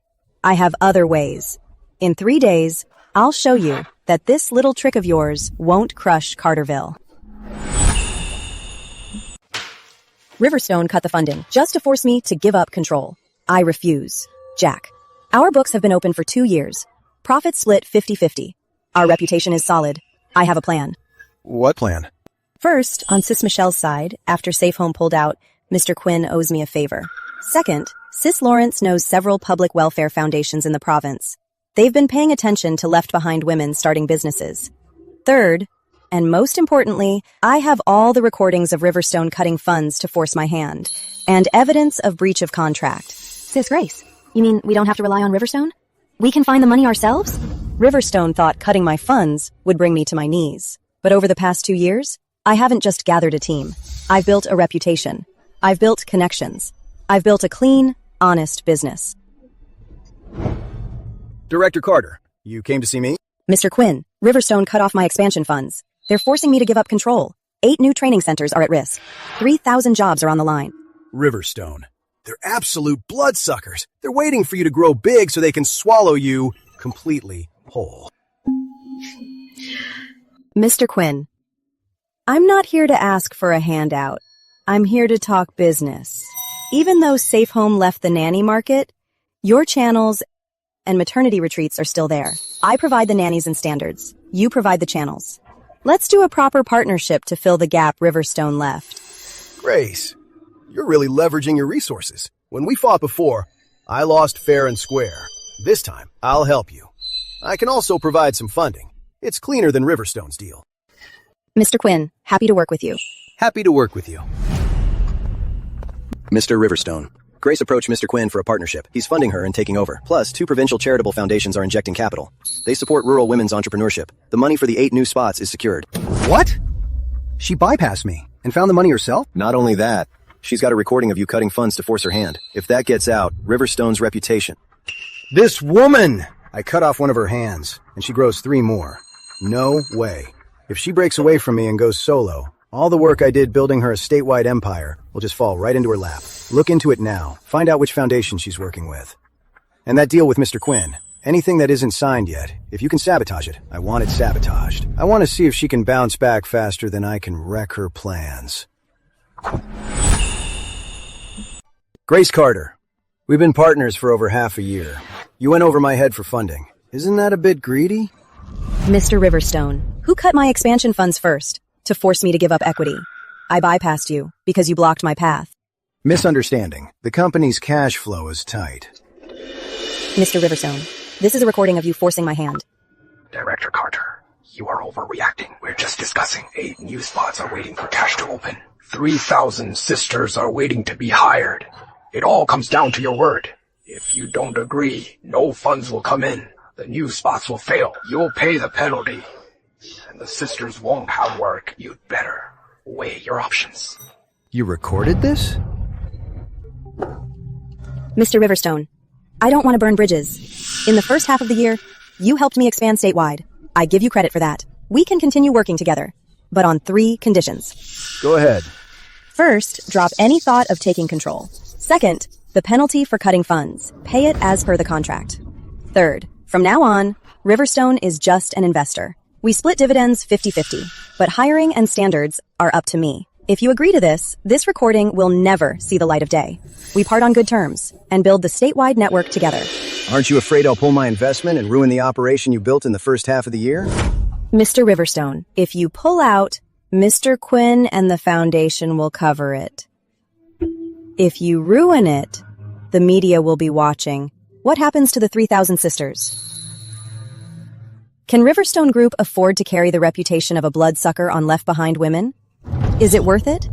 I have other ways. In 3 days, I'll show you that this little trick of yours won't crush Carterville. Riverstone cut the funding just to force me to give up control. I refuse. Jack, our books have been open for 2 years. Profits split 50-50. Our reputation is solid. I have a plan. What plan? First, on Sis Michelle's side, after Safe Home pulled out, Mr. Quinn owes me a favor. Second, Sis Lawrence knows several public welfare foundations in the province. They've been paying attention to left-behind women starting businesses. Third, and most importantly, I have all the recordings of Riverstone cutting funds to force my hand, and evidence of breach of contract. Sis Grace, you mean we don't have to rely on Riverstone? We can find the money ourselves? Riverstone thought cutting my funds would bring me to my knees. But over the past 2 years, I haven't just gathered a team. I've built a reputation. I've built connections. I've built a clean, honest business. Director Carter, you came to see me? Mr. Quinn, Riverstone cut off my expansion funds. They're forcing me to give up control. 8 new training centers are at risk. 3,000 jobs are on the line. Riverstone. They're absolute bloodsuckers. They're waiting for you to grow big so they can swallow you completely whole. Mr. Quinn, I'm not here to ask for a handout. I'm here to talk business. Even though Safe Home left the nanny market, your channels and maternity retreats are still there. I provide the nannies and standards. You provide the channels. Let's do a proper partnership to fill the gap Riverstone left. Grace, you're really leveraging your resources. When we fought before, I lost fair and square. This time, I'll help you. I can also provide some funding. It's cleaner than Riverstone's deal. Mr. Quinn, happy to work with you. Happy to work with you. Mr. Riverstone. Grace approached Mr. Quinn for a partnership. He's funding her and taking over. Plus, 2 provincial charitable foundations are injecting capital. They support rural women's entrepreneurship. The money for the 8 new spots is secured. What? She bypassed me and found the money herself? Not only that, she's got a recording of you cutting funds to force her hand. If that gets out, Riverstone's reputation. This woman! I cut off one of her hands, and she grows 3 more. No way. If she breaks away from me and goes solo, all the work I did building her a statewide empire will just fall right into her lap. Look into it now. Find out which foundation she's working with. And that deal with Mr. Quinn. Anything that isn't signed yet, if you can sabotage it, I want it sabotaged. I want to see if she can bounce back faster than I can wreck her plans. Grace Carter. We've been partners for over half a year. You went over my head for funding. Isn't that a bit greedy? Mr. Riverstone, who cut my expansion funds first to force me to give up equity? I bypassed you because you blocked my path. Misunderstanding. The company's cash flow is tight. Mr. Riverstone, this is a recording of you forcing my hand. Director Carter, you are overreacting. We're just discussing. 8 new spots are waiting for cash to open. 3,000 sisters are waiting to be hired. It all comes down to your word. If you don't agree, no funds will come in. The new spots will fail. You'll pay the penalty. And the sisters won't have work. You'd better weigh your options. You recorded this? Mr. Riverstone, I don't want to burn bridges. In the first half of the year, you helped me expand statewide. I give you credit for that. We can continue working together, but on 3 conditions. Go ahead. First, drop any thought of taking control. Second, the penalty for cutting funds. Pay it as per the contract. Third, from now on, Riverstone is just an investor. We split dividends 50-50, but hiring and standards are up to me. If you agree to this recording will never see the light of day. We part on good terms and build the statewide network together. Aren't you afraid I'll pull my investment and ruin the operation you built in the first half of the year? Mr. Riverstone, if you pull out, Mr. Quinn and the Foundation will cover it. If you ruin it, the media will be watching. What happens to the 3,000 sisters? Can Riverstone Group afford to carry the reputation of a bloodsucker on left-behind women? Is it worth it?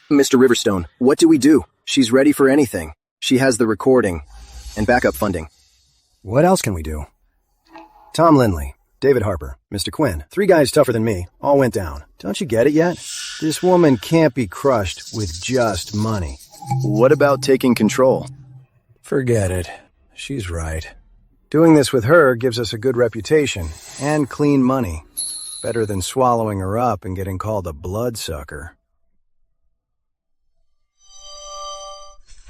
Mr. Riverstone, what do we do? She's ready for anything. She has the recording and backup funding. What else can we do? Tom Lindley, David Harper, Mr. Quinn, 3 guys tougher than me, all went down. Don't you get it yet? This woman can't be crushed with just money. What about taking control? Forget it. She's right. Doing this with her gives us a good reputation and clean money. Better than swallowing her up and getting called a bloodsucker.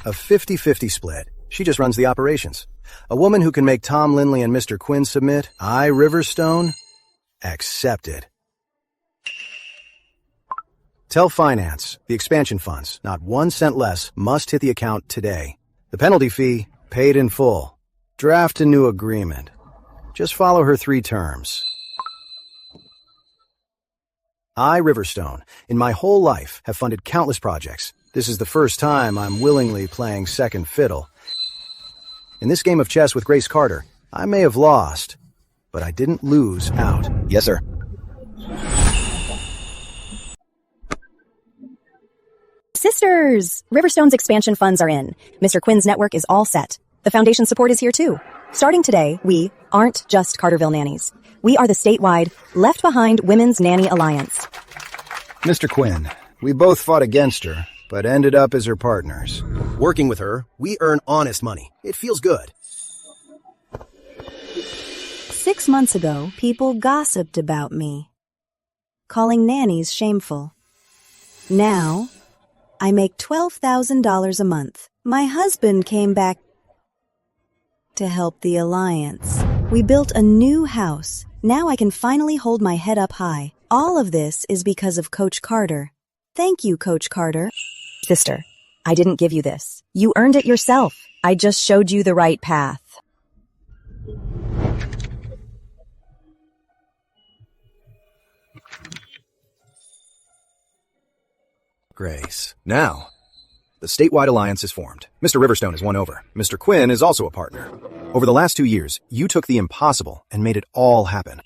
A 50-50 split. She just runs the operations. A woman who can make Tom Lindley and Mr. Quinn submit, I, Riverstone, accept it. Tell Finance, the expansion funds, not 1 cent less, must hit the account today. The penalty fee, paid in full. Draft a new agreement. Just follow her 3 terms. I, Riverstone, in my whole life, have funded countless projects. This is the first time I'm willingly playing second fiddle. In this game of chess with Grace Carter, I may have lost, but I didn't lose out. Yes, sir. Sisters! Riverstone's expansion funds are in. Mr. Quinn's network is all set. The Foundation support is here too. Starting today, we aren't just Carterville nannies. We are the statewide, left-behind Women's Nanny Alliance. Mr. Quinn, we both fought against her, but ended up as her partners. Working with her, we earn honest money. It feels good. 6 months ago, people gossiped about me, calling nannies shameful. Now, I make $12,000 a month. My husband came back to help the alliance. We built a new house. Now I can finally hold my head up high. All of this is because of Coach Carter. Thank you, Coach Carter. Sister, I didn't give you this. You earned it yourself. I just showed you the right path. Grace. Now, the statewide alliance is formed. Mr. Riverstone is won over. Mr. Quinn is also a partner. Over the last 2 years, you took the impossible and made it all happen.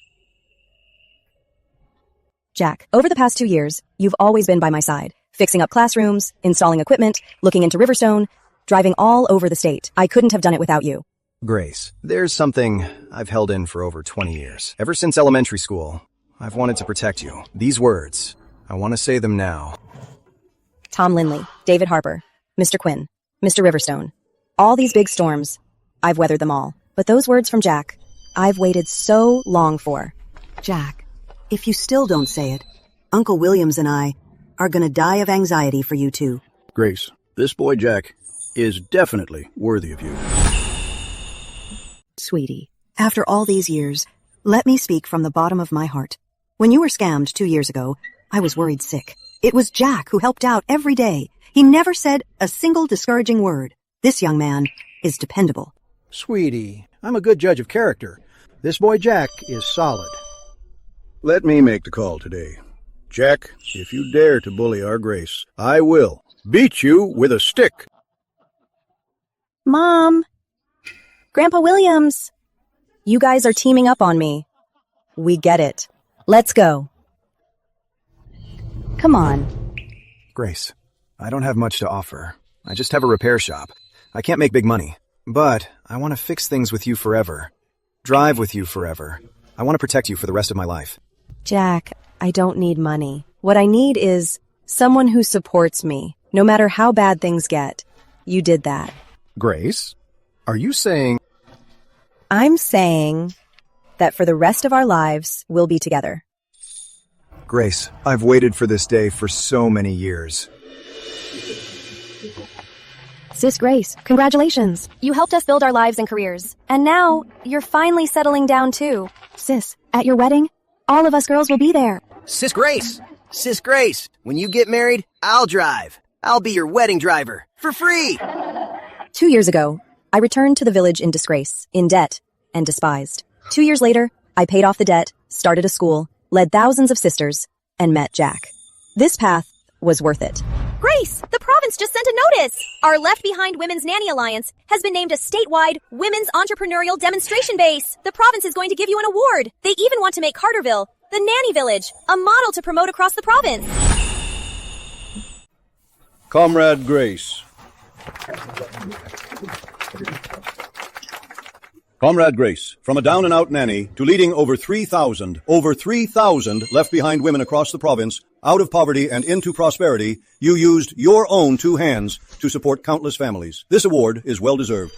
Jack, over the past 2 years, you've always been by my side, fixing up classrooms, installing equipment, looking into Riverstone, driving all over the state. I couldn't have done it without you. Grace, there's something I've held in for over 20 years. Ever since elementary school, I've wanted to protect you. These words, I want to say them now. Tom Lindley, David Harper, Mr. Quinn, Mr. Riverstone. All these big storms, I've weathered them all. But those words from Jack, I've waited so long for. Jack, if you still don't say it, Uncle Williams and I are gonna die of anxiety for you two. Grace, this boy Jack is definitely worthy of you. Sweetie, after all these years, let me speak from the bottom of my heart. When you were scammed 2 years ago, I was worried sick. It was Jack who helped out every day. He never said a single discouraging word. This young man is dependable. Sweetie, I'm a good judge of character. This boy Jack is solid. Let me make the call today. Jack, if you dare to bully our Grace, I will beat you with a stick. Mom! Grandpa Williams! You guys are teaming up on me. We get it. Let's go. Come on. Grace, I don't have much to offer. I just have a repair shop. I can't make big money, but I want to fix things with you forever. Drive with you forever. I want to protect you for the rest of my life. Jack, I don't need money. What I need is someone who supports me, no matter how bad things get. you did that. Grace, are you saying... I'm saying that for the rest of our lives, we'll be together. Grace, I've waited for this day for so many years. Sis Grace, congratulations. You helped us build our lives and careers. And now, you're finally settling down too. Sis, at your wedding, all of us girls will be there. Sis Grace! Sis Grace, when you get married, I'll drive. I'll be your wedding driver. For free! 2 years ago, I returned to the village in disgrace, in debt, and despised. 2 years later, I paid off the debt, started a school, led thousands of sisters, and met Jack. This path was worth it. Grace, the province just sent a notice. Our Left Behind Women's Nanny Alliance has been named a statewide women's entrepreneurial demonstration base. The province is going to give you an award. They even want to make Carterville, the nanny village, a model to promote across the province. Comrade Grace. Comrade Grace, from a down-and-out nanny to leading over 3,000 left-behind women across the province out of poverty and into prosperity, you used your own 2 hands to support countless families. This award is well-deserved.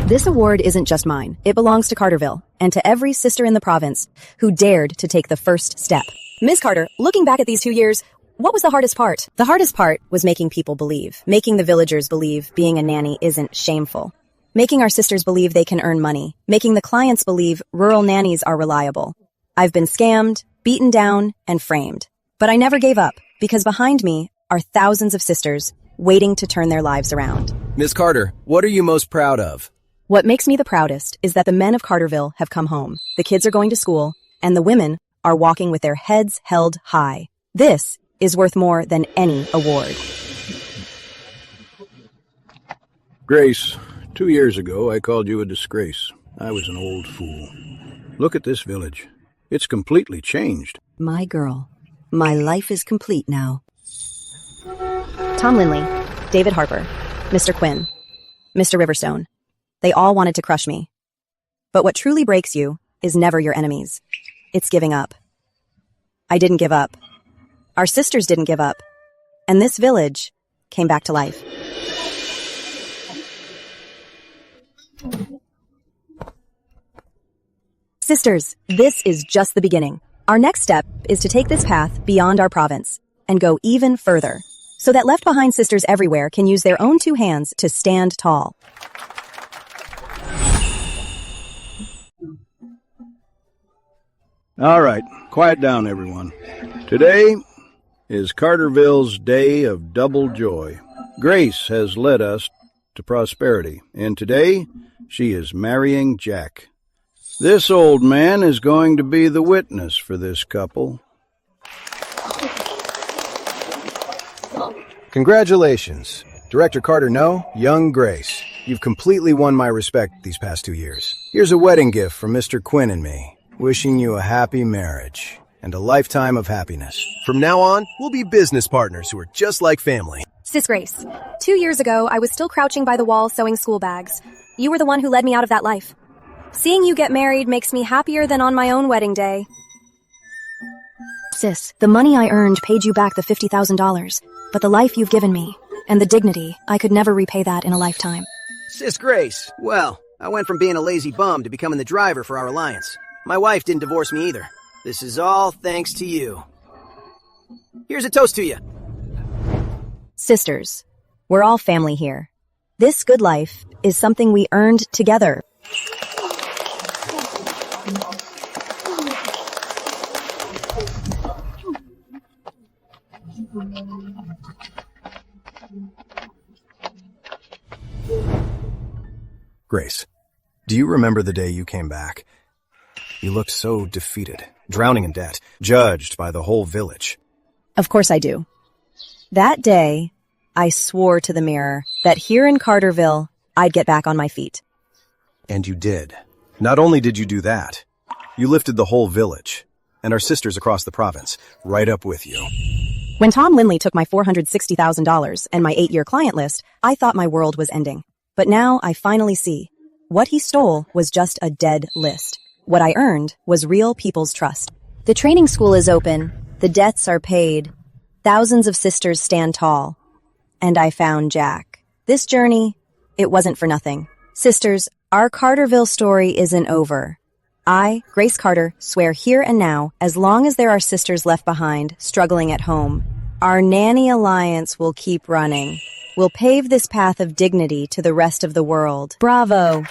This award isn't just mine. It belongs to Carterville and to every sister in the province who dared to take the first step. Ms. Carter, looking back at these 2 years, what was the hardest part? The hardest part was making people believe, making the villagers believe being a nanny isn't shameful, making our sisters believe they can earn money, making the clients believe rural nannies are reliable. I've been scammed, beaten down, and framed. But I never gave up, because behind me are thousands of sisters waiting to turn their lives around. Miss Carter, what are you most proud of? What makes me the proudest is that the men of Carterville have come home, the kids are going to school, and the women are walking with their heads held high. This is worth more than any award. Grace, 2 years ago I called you a disgrace. I was an old fool. Look at this village. It's completely changed. My girl, my life is complete now. Tom Linley, David Harper, Mr. Quinn, Mr. Riverstone. They all wanted to crush me. But what truly breaks you is never your enemies. It's giving up. I didn't give up. Our sisters didn't give up. And this village came back to life. Sisters, this is just the beginning. Our next step is to take this path beyond our province and go even further, so that left behind sisters everywhere can use their own 2 hands to stand tall. All right, quiet down, everyone. Today is Carterville's day of double joy. Grace has led us to prosperity, and today she is marrying Jack. This old man is going to be the witness for this couple. Congratulations. Director Carter, no, young Grace. You've completely won my respect these past 2 years. Here's a wedding gift from Mr. Quinn and me, wishing you a happy marriage and a lifetime of happiness. From now on, we'll be business partners who are just like family. Sis Grace, 2 years ago, I was still crouching by the wall sewing school bags. You were the one who led me out of that life. Seeing you get married makes me happier than on my own wedding day. Sis, the money I earned paid you back the $50,000, but the life you've given me, and the dignity, I could never repay that in a lifetime. Sis Grace, well, I went from being a lazy bum to becoming the driver for our alliance. My wife didn't divorce me either. This is all thanks to you. Here's a toast to you. Sisters, we're all family here. This good life is something we earned together. Grace, do you remember the day you came back? You looked so defeated, drowning in debt, judged by the whole village. Of course I do. That day, I swore to the mirror that here in Carterville, I'd get back on my feet. And you did. Not only did you do that, you lifted the whole village, and our sisters across the province, right up with you. When Tom Linley took my $460,000 and my 8-year client list, I thought my world was ending. But now I finally see. What he stole was just a dead list. What I earned was real people's trust. The training school is open. The debts are paid. Thousands of sisters stand tall. And I found Jack. This journey, it wasn't for nothing. Sisters, our Carterville story isn't over. I, Grace Carter, swear here and now, as long as there are sisters left behind, struggling at home, our Nanny Alliance will keep running. We'll pave this path of dignity to the rest of the world. Bravo!